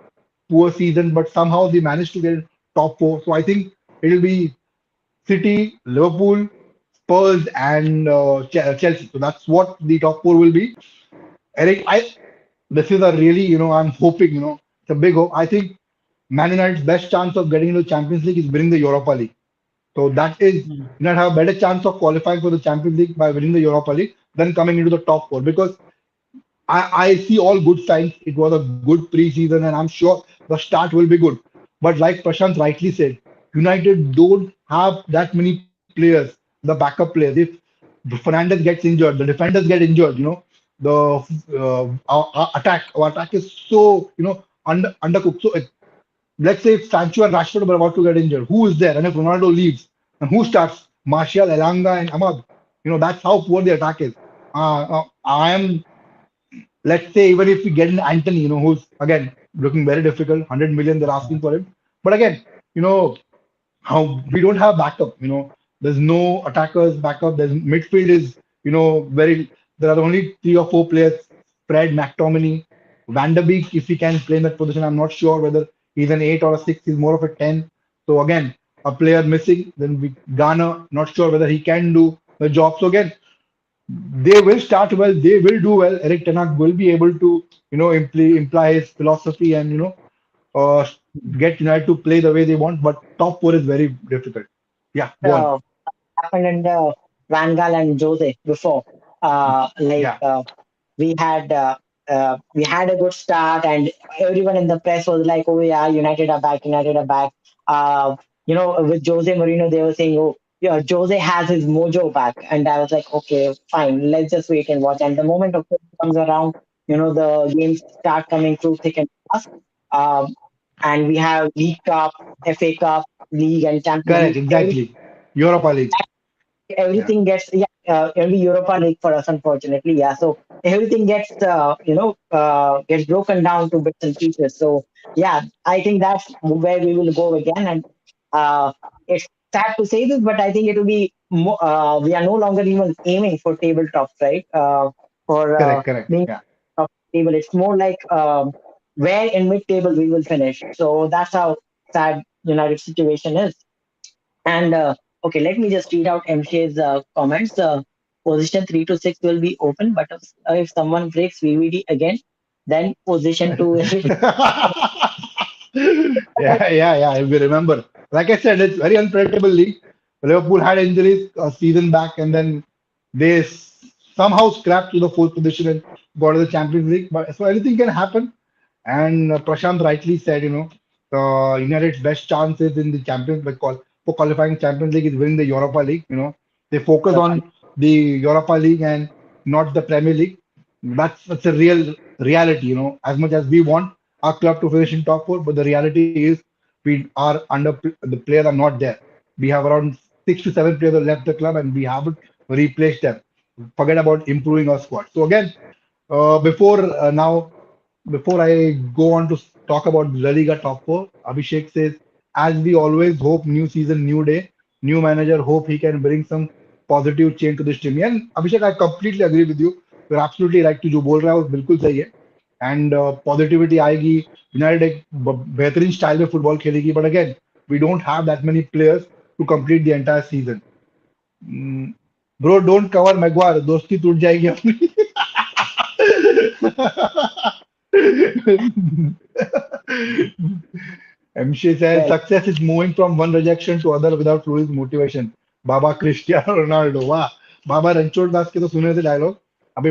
poor season, but somehow they managed to get top four. So I think it'll be City, Liverpool, Spurs, and Chelsea. So that's what the top four will be. Eric, I this is a really, I'm hoping, it's a big hope. I think Man United's best chance of getting into the Champions League is winning the Europa League. So that is Hmm. United have a better chance of qualifying for the Champions League by winning the Europa League than coming into the top four because I see all good signs. It was a good preseason, and I'm sure the start will be good. But like Prashant rightly said, United don't have that many players, the backup players. If Fernandez gets injured, the defenders get injured. The our attack is so undercooked. So let's say if Sancho and Rashford were about to get injured, who is there? And if Ronaldo leaves, and who starts? Martial, Elanga, and Ahmad. That's how poor the attack is. I am let's say even if we get an Anthony, who's again looking very difficult, 100 million they're asking for him. But again, you know, how we don't have backup, there's no attackers backup. There's midfield is, very there are only three or four players, Fred, McTominay, Van der Beek, if he can play in that position. I'm not sure whether he's an eight or a six, he's more of a 10. So again, a player missing, then we Ghana, not sure whether he can do the job. So again, they will start well, they will do well. Eric Ten Hag will be able to, imply his philosophy and uh, get United to play the way they want. But top four is very difficult. Yeah, go on. uh, happened under Van Gaal and Jose before. Like Yeah, we had a good start, and everyone in the press was like, "Oh yeah, United are back, United are back." With Jose Mourinho, they were saying, "Oh, yeah, Jose has his mojo back," and I was like, "Okay, fine, let's just wait and watch." And the moment October comes around, the games start coming through thick and fast. Um, and we have League Cup, FA Cup, League, and Champions correct, League. exactly. Europa League. Yeah, Everything gets, only Europa League for us, unfortunately. Yeah, so everything gets gets broken down to bits and pieces. So yeah, I think that's where we will go again. And it's sad to say this, but I think it will be we are no longer even aiming for tabletops, right? For correct. being Yeah, top table, it's more like where in mid table we will finish. So that's how sad United situation is. And okay, let me just read out MC's comments. Position 3 to 6 will be open, but if someone breaks VVD again, then position 2 will be. yeah. We remember. Like I said, it's very unpredictable league. Liverpool had injuries a season back, and then they somehow scrapped to the fourth position and got to the Champions League. But so anything can happen. And Prashant rightly said, United's best chances in the Champions League for qualifying Champions League is winning the Europa League. They focus on the Europa League and not the Premier League. That's a real reality. As much as we want our club to finish in top four, but the reality is we are the players are not there. We have around 6 to 7 players who left the club, and we haven't replaced them. Forget about improving our squad. So again, before I go on to talk about La Liga top four, Abhishek says, as we always hope, new season, new day, new manager, hope he can bring some positive change to this team. And Abhishek, I completely agree with you. You're absolutely right कि जो बोल रहा है वो बिल्कुल सही है. And positivity आएगी. United एक बेहतरीन style में football खेलेगी. But again, we don't have that many players to complete the entire season. Mm, Bro, don't cover Maguire. दोस्ती टूट जाएगी अपनी. MC says Well, success is moving from one rejection to other without losing motivation. Baba Cristiano Ronaldo वाह बाबा रणछोड़ दास के तो सुने थे dialogue अभी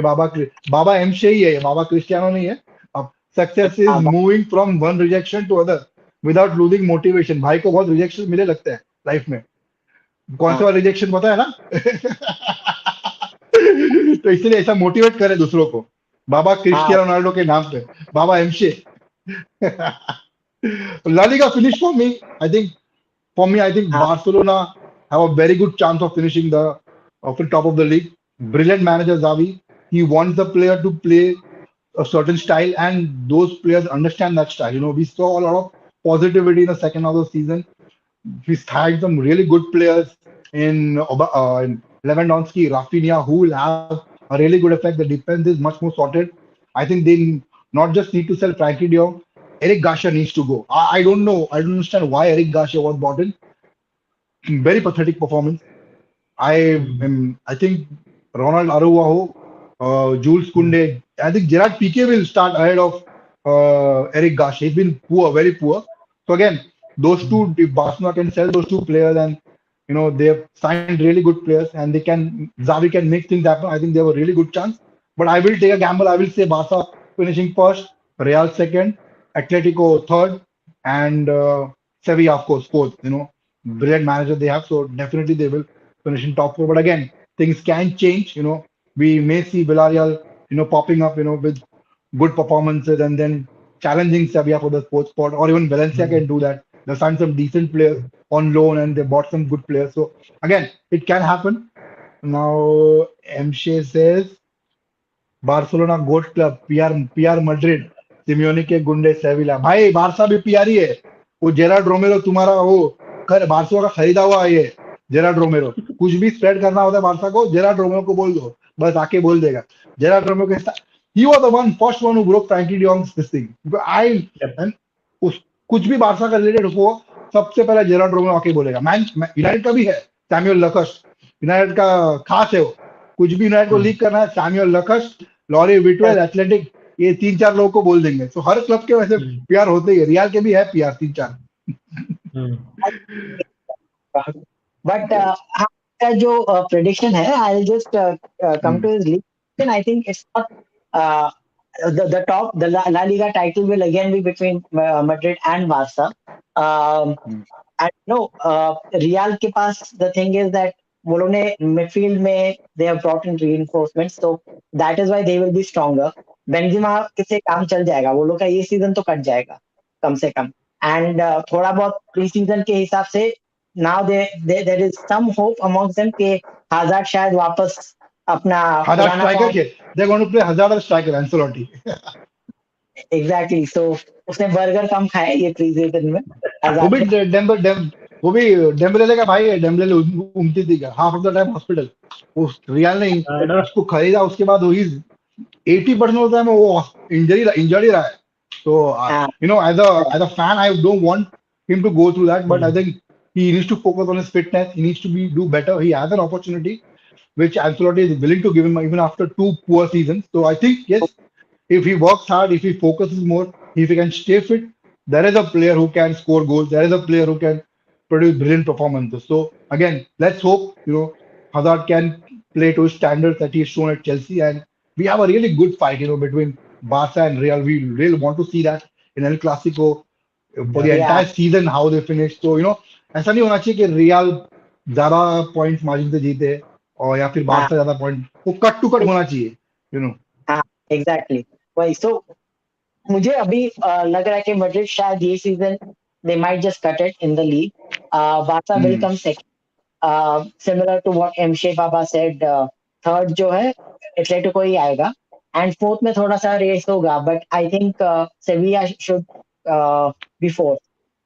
बाबा एमशे ही है ये बाबा क्रिस्टियानो नहीं है अब success is but, moving from one rejection to other without losing motivation भाई को बहुत रिजेक्शन मिले लगते हैं लाइफ में कौन सा रिजेक्शन पता है ना तो इसलिए ऐसा मोटिवेट करे दूसरों को बाबा uh, क्रिस्टियानो रोनाल्डो के नाम पे बाबा एमशे La Liga finish for me, I think uh, Barcelona have a very good chance of finishing the of the top of the league. Brilliant manager Xavi. He wants the player to play a certain style, and those players understand that style. We saw a lot of positivity in the second half of the season. He's had some really good players in Lewandowski, Rafinha, who will have a really good effect. The defense is much more sorted. I think they not just need to sell Frankie De Jong. Eric Garcia needs to go. I don't know. I don't understand why Eric Garcia was brought in. Very pathetic performance. I think Ronald Araujo, Jules Koundé. I think Gerard Piqué will start ahead of Eric Garcia. He's been poor, very poor. So again, those two, if Barcelona can sell those two players, and they have signed really good players, and they can Xavi can make things happen. I think they have a really good chance. But I will take a gamble. I will say Barca finishing first, Real second, Atletico third, and Sevilla of course fourth. Brilliant manager they have, so definitely they will finish in top four. But again, things can change. We may see Villarreal, popping up, with good performances and then challenging Sevilla for the fourth spot, or even Valencia can do that. They signed some decent players on loan and they bought some good players. So again, it can happen. Now, MShe says Barcelona got club PR Madrid Simeone के गुंडे Sevilla भाई Barça भी PR ही है वो Gerrard रोमेरो तुम्हारा वो Barça का खरीदा हुआ है ये जेरार्ड रोमेरो कुछ भी स्प्रेड करना होता है बारसा को जेरार्ड रोमेरो को बोल दो बस आके बोल देगा जेरार्ड रोमेरो के he was the one first one who broke Frenkie de Jong's this thing I Yep. And उस कुछ भी बारसा का रिलेटेड हो सबसे पहले जेरार्ड रोमेरो आके बोलेगा मैन यूनाइटेड का भी है सैमुअल लकस यूनाइटेड का खास है वो कुछ भी यूनाइटेड को लीक करना है सैमुअल लकस लॉरी विटवेल एथलेटिक ये तीन चार लोगों को बोल देंगे तो हर क्लब के वैसे Hmm. पीआर होते ही है रियल के भी है पीआर तीन चार Hmm. But का जो prediction है, I'll just come to his league. Then I think it's not uh, the top. The La Liga title will again be between Madrid and Barca. Um, and no, Real के पास the thing is that वो लोग ने midfield में they have brought in reinforcements, so that is why they will be stronger. Benzema से काम चल जाएगा, वो लोग का ये सीजन तो कट जाएगा कम से कम. And थोड़ा बहुत प्री सीजन के हिसाब से now there is some hope amongst them कि Hazard शायद वापस अपना हजार पुराना स्ट्राइकर फॉर्म. के they're going to play हजार स्ट्राइकर एंसेलोटी Exactly, so उसने बर्गर कम खाया ये प्री सीजन में वो Hazard भी ने. वो भी डेम्बेले का भाई है डेम्बेले उमती थी का half of the time hospital वो रियल नहीं I know. उसको खरीदा उसके बाद वो 80% of the time वो इंजर्ड ही रहा है so हाँ, as a fan I don't want him to go through that but I think he needs to focus on his fitness he needs to do better he has an opportunity which Ancelotti is willing to give him even after two poor seasons so I think yes if he works hard, if he focuses more, if he can stay fit, there is a player who can score goals. There is a player who can produce brilliant performances. So again, let's hope Hazard can play to his standards that he's shown at Chelsea, and we have a really good fight, between Barca and Real. We really want to see that in El Clasico for the Yeah. yeah, entire season how they finish. So ऐसा नहीं होना चाहिए कि real ज्यादा points margin से जीते और या फिर हाँ, बारसा ज्यादा पॉइंट वो कट टू कट होना चाहिए यू नो हाँ, exactly. वही, so मुझे अभी लग रहा है कि मैड्रिड शायद ये season they might just cut it in the league. Barca will come second. Similar to what M. Baba said, third जो है एटलेटिको ही आएगा and fourth में थोड़ा सा रेस होगा but I think Sevilla should be fourth.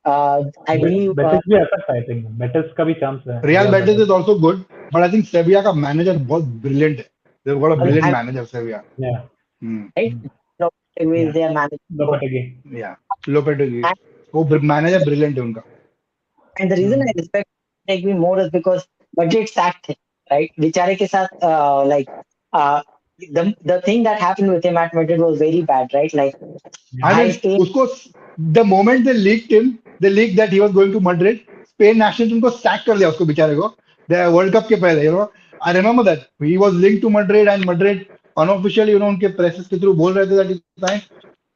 I believe Betis भी आ सकता है, I think. बेटिस का भी चांस है, Real real Betis Betis. is also good, but I think Sevilla का मैनेजर बहुत brilliant है. They've got a brilliant I manager, Sevilla. Yeah. Hmm. right no is Yeah. their manager. Lopetegui. Yeah, Lopetegui. And, वो manager brilliant है उनका. and the reason I respect Take more is because Madrid sacked him, right? बेचारे के साथ like uh, the thing that happened with him at Madrid was very bad, right? Like I high mean, Spain. उसको the moment they leaked that he was going to Madrid, Spain national team को sack कर दिया उसको बेचारे को. The World Cup के पहले, I remember that he was linked to Madrid and Madrid unofficially, उनके presses के through बोल रहे थे that he signed.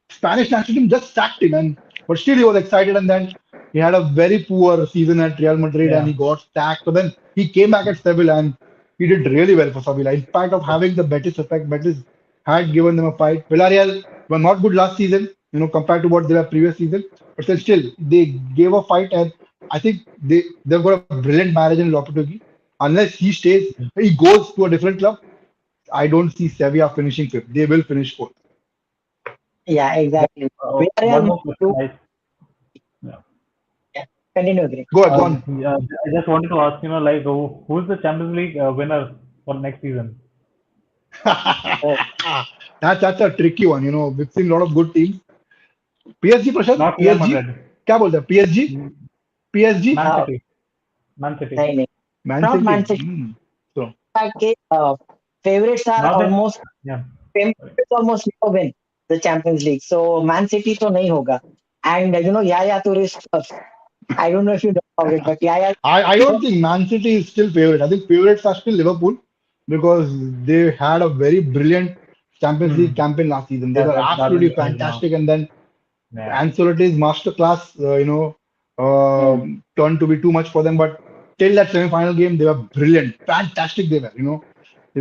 Spanish national team just sacked him, but still he was excited, and then he had a very poor season at Real Madrid, and Yeah. he got sacked. But then he came back at Sevilla, and he did really well for Sevilla. In spite of having the Betis effect, Betis had given them a fight. Villarreal were not good last season, compared to what they were previous season, but still they gave a fight, and I think they've got a brilliant manager in Lopetegui. Unless he goes to a different club. I don't see Sevilla finishing fifth. They will finish fourth. Yeah, exactly. One Villarreal more question, to guys. Yeah. yeah, continue, Greg. Go on. Yeah, I just wanted to ask, like, who's the Champions League winner for next season? Oh, That's a tricky one. We've seen a lot of good teams. PSG Prashant, Not Real PSG Madrid. क्या बोलते हैं, PSG, PSG, Man Uh, City. Man City. नहीं नहीं, man not city. Man City. तो Fact के favorites are Not that. almost Yeah. favorites almost never win the Champions League. So Man City तो नहीं होगा. And Yaya Toure is first. I don't know if you know about it, but Yaya. I don't think Man City is still favorite. I think favorites are still Liverpool because they had a very brilliant Champions League Hmm. campaign last season. They Yeah, were that's absolutely the thing now. fantastic, and then Yeah. Ancelotti's masterclass, Hmm. turned to be too much for them. But till that semi-final game, they were brilliant, fantastic. They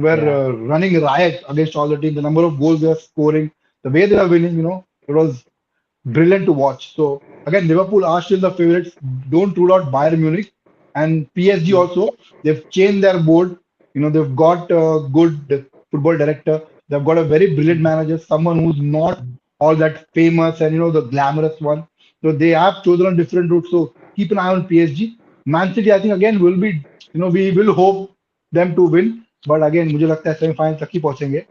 were Yeah. running riot against all the teams. The number of goals they were scoring, the way they were winning, it was brilliant to watch. So again, Liverpool are still the favorites. Don't rule out Bayern Munich and PSG also. They've changed their board. They've got a good football director. They've got a very brilliant manager, someone who's not all that famous and the glamorous one. So they have chosen a different route. So keep an eye on PSG. Man City, I think again will be, we will hope them to win. But again, मुझे लगता है semifinal तक ही पहुंचेंगे.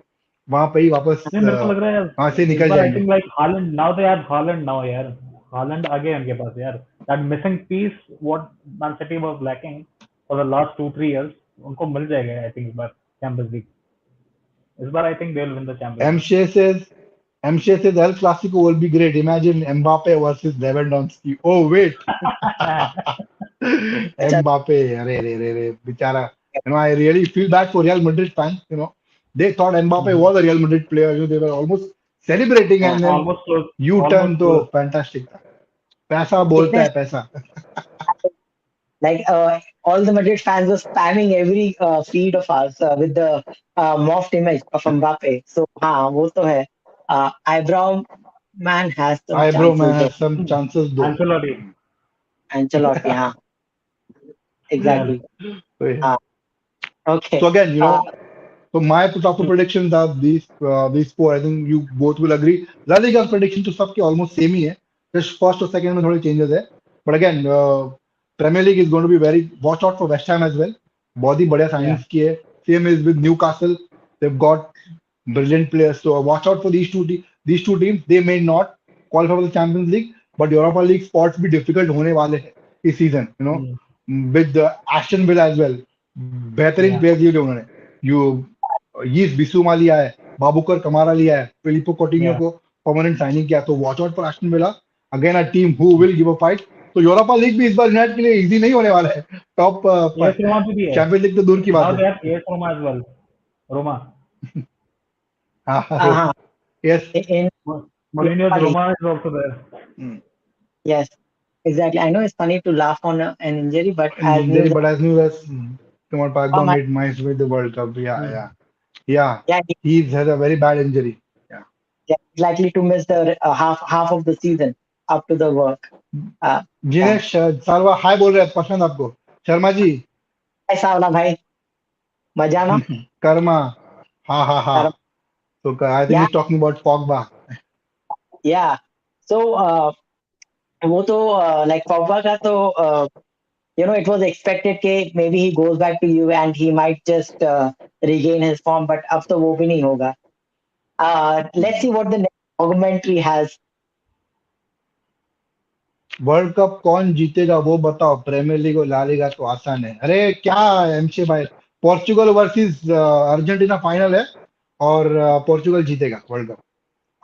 वहां पे ही वापस नहीं मेरे को लग रहा है वहां से यार इस निकल बार आई जाएंगे. Think like Holland now they have Holland now यार हालैंड आ गया उनके पास यार that missing piece what man city was lacking for the last 2-3 years उनको मिल जाएगा आई थिंक इस बार चैंपियंस लीग इस बार I think they will win the Champions League MCA says El Clasico will be great. Imagine Mbappe versus Lewandowski. Oh wait, अच्छा, Mbappe. Arey, bichara. I really feel bad for Real Madrid fans. They thought Mbappe was a Real Madrid player. They were almost celebrating, हाँ, and then almost close U-turn almost तो close fantastic था. पैसा बोलता कितने है पैसा. like all the Madrid fans were spamming every feed of ours with the morphed image of Mbappe. So हाँ वो तो है. Eyebrow man has some Eyebrow man chances though. has some chances though. Ancelotti Ancelotti, हाँ, यार exactly. So, yeah. Uh, okay. So again, Uh, so my proper predictions are these four. I think you both will agree. La Liga prediction to सबके almost same ही है. Just first or second में थोड़े changes है. But again, Premier League is going to be very watch out for West Ham as well. बहुत ही बढ़िया या signings किए. Same is with Newcastle. They've got brilliant players. So watch out for these two teams. They may not qualify for the Champions League, but Europa League spots भी difficult होने वाले हैं इस season. With the Aston Villa as well. बेहतरीन या player लिए उन्होंने. You यीस बिसूमा लिया है, बाबूकर कमारा लिया है, फिलिपो कोटिन्यो या को परमानेंट साइनिंग किया. तो watch out for Aston villa. Again a team who will give a fight. तो यूरोपा लीग भी इस बार यूनाइटेड के लिए इजी नहीं होने वाला है. टॉप एएस रोमा भी है चैंपियंस लीग तो दूर की बात नाउ है. They have AS Roma as well Roma हाँ, हाँ, yes. in Mourinho's Europa League. Roma is also there. Yes, exactly. I know it's funny to laugh on an injury, but as Injury, news, but as new as Kumar Pagba my, made minds with the World Cup. Yeah, Hmm. yeah, yeah. yeah, He has a very bad injury. Yeah. he's likely to miss the half of the season up to the work. Uh, yeah. Jinesh Salva hi बोल रहे हैं पसंद आपको. शर्मा जी. ऐसा वाला भाई मजा ना. Karma. Ha. So I think Yeah, he's talking about Pogba. yeah. So वो तो like Pogba का तो it was expected कि maybe he goes back to you and he might just regain his form, but अब तो वो भी नहीं होगा. Let's see what the next documentary has. World cup कौन जीतेगा वो बताओ. प्रीमियर लीग और ला लीगा तो आसान है. अरे क्या एमशे भाई. पोर्चुगल वर्सेस अर्जेंटीना फाइनल है और पोर्चुगल जीतेगा वर्ल्ड कप.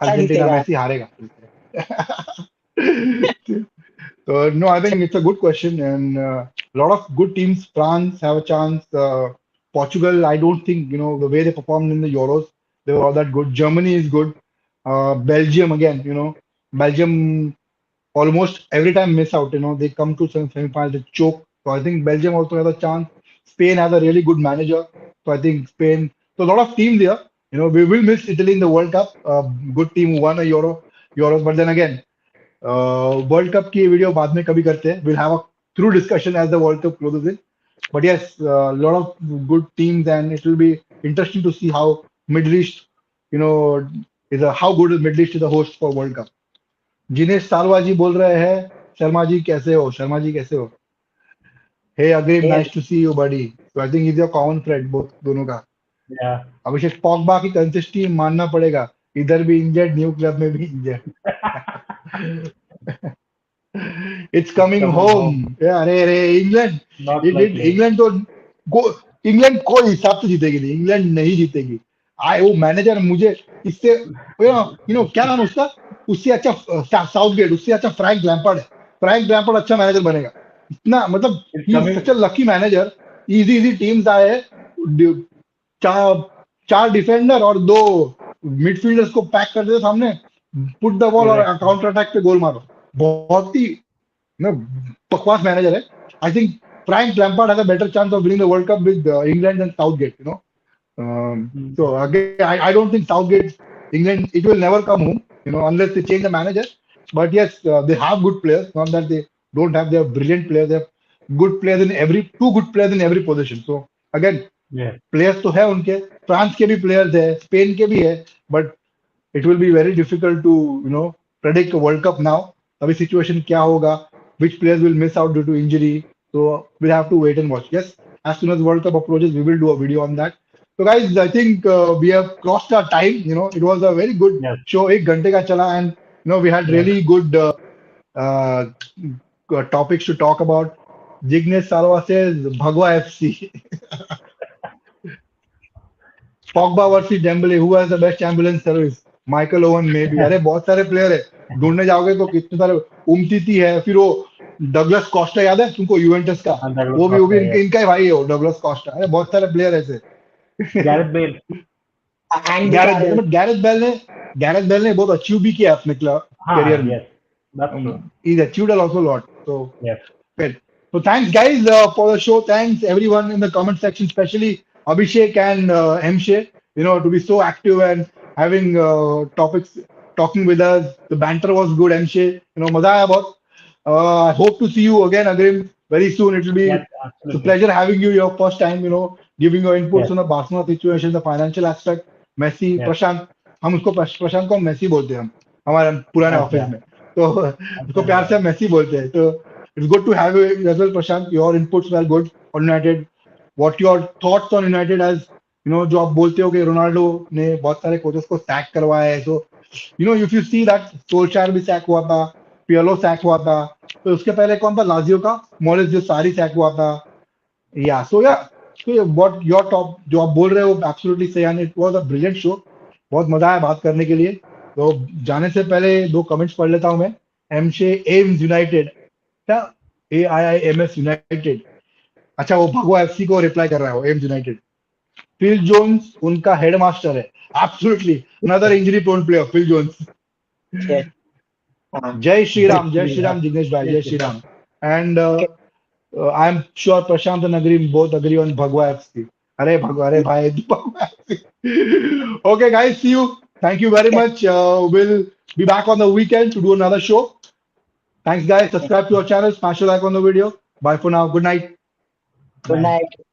अच्छा अर्जेंटीना जीतेगा. मैसी हारेगा. So no, I think it's a good question, and a lot of good teams. France have a chance. Portugal, I don't think the way they performed in the Euros, they were all that good. Germany is good. Belgium again, Belgium almost every time miss out. They come to semi-final, they choke. So I think Belgium also has a chance. Spain has a really good manager. So I think Spain. So a lot of teams here. We will miss Italy in the World Cup. Good team who won a Euros, but then again. World cup की video बाद में कभी करते हैं. We'll have a through discussion as the World Cup closes in. But yes, a lot of good teams, and it will be interesting to see how Middle East, you know, how good is Middle East is the host for World Cup. Jinesh Salva जी बोल रहे हैं शर्मा जी कैसे हो. शर्मा जी कैसे हो. Hey Agreed, Yes, nice to see you buddy. So I think he's your common friend both दोनों का. Yeah. अभिषेक Pogba की कंसिस्टेंसी मानना पड़ेगा. इधर भी इंजर्ड, न्यू क्लब में भी injured. It's coming coming home. home. Yeah, अरे इंग्लैंड Not likely. इंग्लैंड तो गो इंग्लैंड कोई हिसाब से जीतेगी नहीं, इंग्लैंड नहीं जीतेगी। आए वो मैनेजर मुझे इससे क्या नाम है उसका, उससे अच्छा साउथगेट, उससे अच्छा फ्रैंक लैम्पार्ड है। फ्रैंक लैम्पार्ड अच्छा मैनेजर बनेगा इतना, मतलब It's he is such a coming. Lucky manager. Easy easy teams आए हैं, चार चार डिफेंडर और दो मिडफील्डर्स को पैक कर देते सामने, पुट द बॉल और Exactly. काउंटर अटैक पे गोल मारो। बहुत ही ना बकवास मैनेजर है। I think Frank Lampard has a better chance of winning the World Cup with England than Southgate. So Mm. again, I don't think Southgate, England, it will never come home, unless they change the manager. But yes, they have good players. Not that they don't have, they have brilliant players. They have good players in every, two good players in every position. So again, Yes. Players तो है उनके, France के भी players है, Spain के भी है, but it will be very difficult to predict World Cup now. अभी सिचुएशन क्या होगा, which players will miss out due to injury, so we'll have to wait and watch. Yes, as soon as world cup approaches we will do a video on that. So guys, I think we have crossed our time. It was a very good Yes. show, एक घंटे का चला, and we had Yes. really good uh, topics to talk about. Jignesh Salwa says Bhagwa FC. Pogba versus Dembele, who has the best ambulance service? Michael oven में भी, अरे बहुत सारे player है, ढूंढने जाओगे तो कितने सारे। उमटीटी है, फिर वो डगलस कॉस्टा याद है तुमको, यूवेंटस का? And Douglas वो भी Costa. इनका Yes. इनका ही भाई है वो, डगलस कॉस्टा। अरे बहुत सारे प्लेयर ऐसे। Gareth Bale. Andy Gareth Bale, Carroll. But Gareth Bale ने बहुत अचीव भी किया अपने करियर Ah, में। yes. That's true. He's achieved also a lot. So Yes. well, so thanks guys for the show. Thanks everyone in the comment section, especially Abhishek and Mshe, to be so active and having topics, talking with us. The banter was good, Mshe. मजा आया बहुत। I hope to see you again, Agrim, very soon. It will be, Yes. it's a Absolutely. pleasure having you your first time, giving your inputs Yes. on the Barcelona situation, the financial aspect. Messi, Yes. प्रशांत, हम उसको प्रशांत को हम Messi बोलते हैं, हम हमारे पुराने office Okay. में, तो उसको Okay. प्यार से Yeah. हम मेसी बोलते हैं। तो it's good to have you as well Prashant, your inputs were good on United. What your thoughts on United, as जो आप बोलते हो कि रोनाल्डो ने बहुत सारे कोचेस को सैक करवाया है, so if you see that Solskjaer भी सैक हुआ था, पियलो सैक हुआ था, तो उसके पहले कौन था, लाजियो का मोरिस जो सारी सैक हुआ था। या सो व्हाट योर टॉप जो आप बोल रहे हो एब्सोल्युटली सही, and it was a brilliant show. बहुत मजा आया बात करने के लिए। तो जाने से पहले दो कमेंट्स पढ़ लेता हूं मैं। एमशे एम्स यूनाइटेड, क्या AIIMS यूनाइटेड, अच्छा वो भगवा एफसी को रिप्लाई कर रहा है, वो एम्स यूनाइटेड। फिल जोन्स उनका हेडमास्टर है, absolutely another injury prone player Phil Jones. Yes. Uh, जय श्री Basically, राम जिग्नेश भाई, जय yes. Shri Yes. Ram. And okay. I am sure Prashant and agree both agree on Bhagwa FC. अरे भगवा, अरे भाई Bhagwa FC. Okay guys, see you, thank you very Okay. Much, will be back on the weekend to do another show. Thanks guys, Yes. subscribe to our channel, smash a like on the video. Bye for now, good night. Good Nice. night.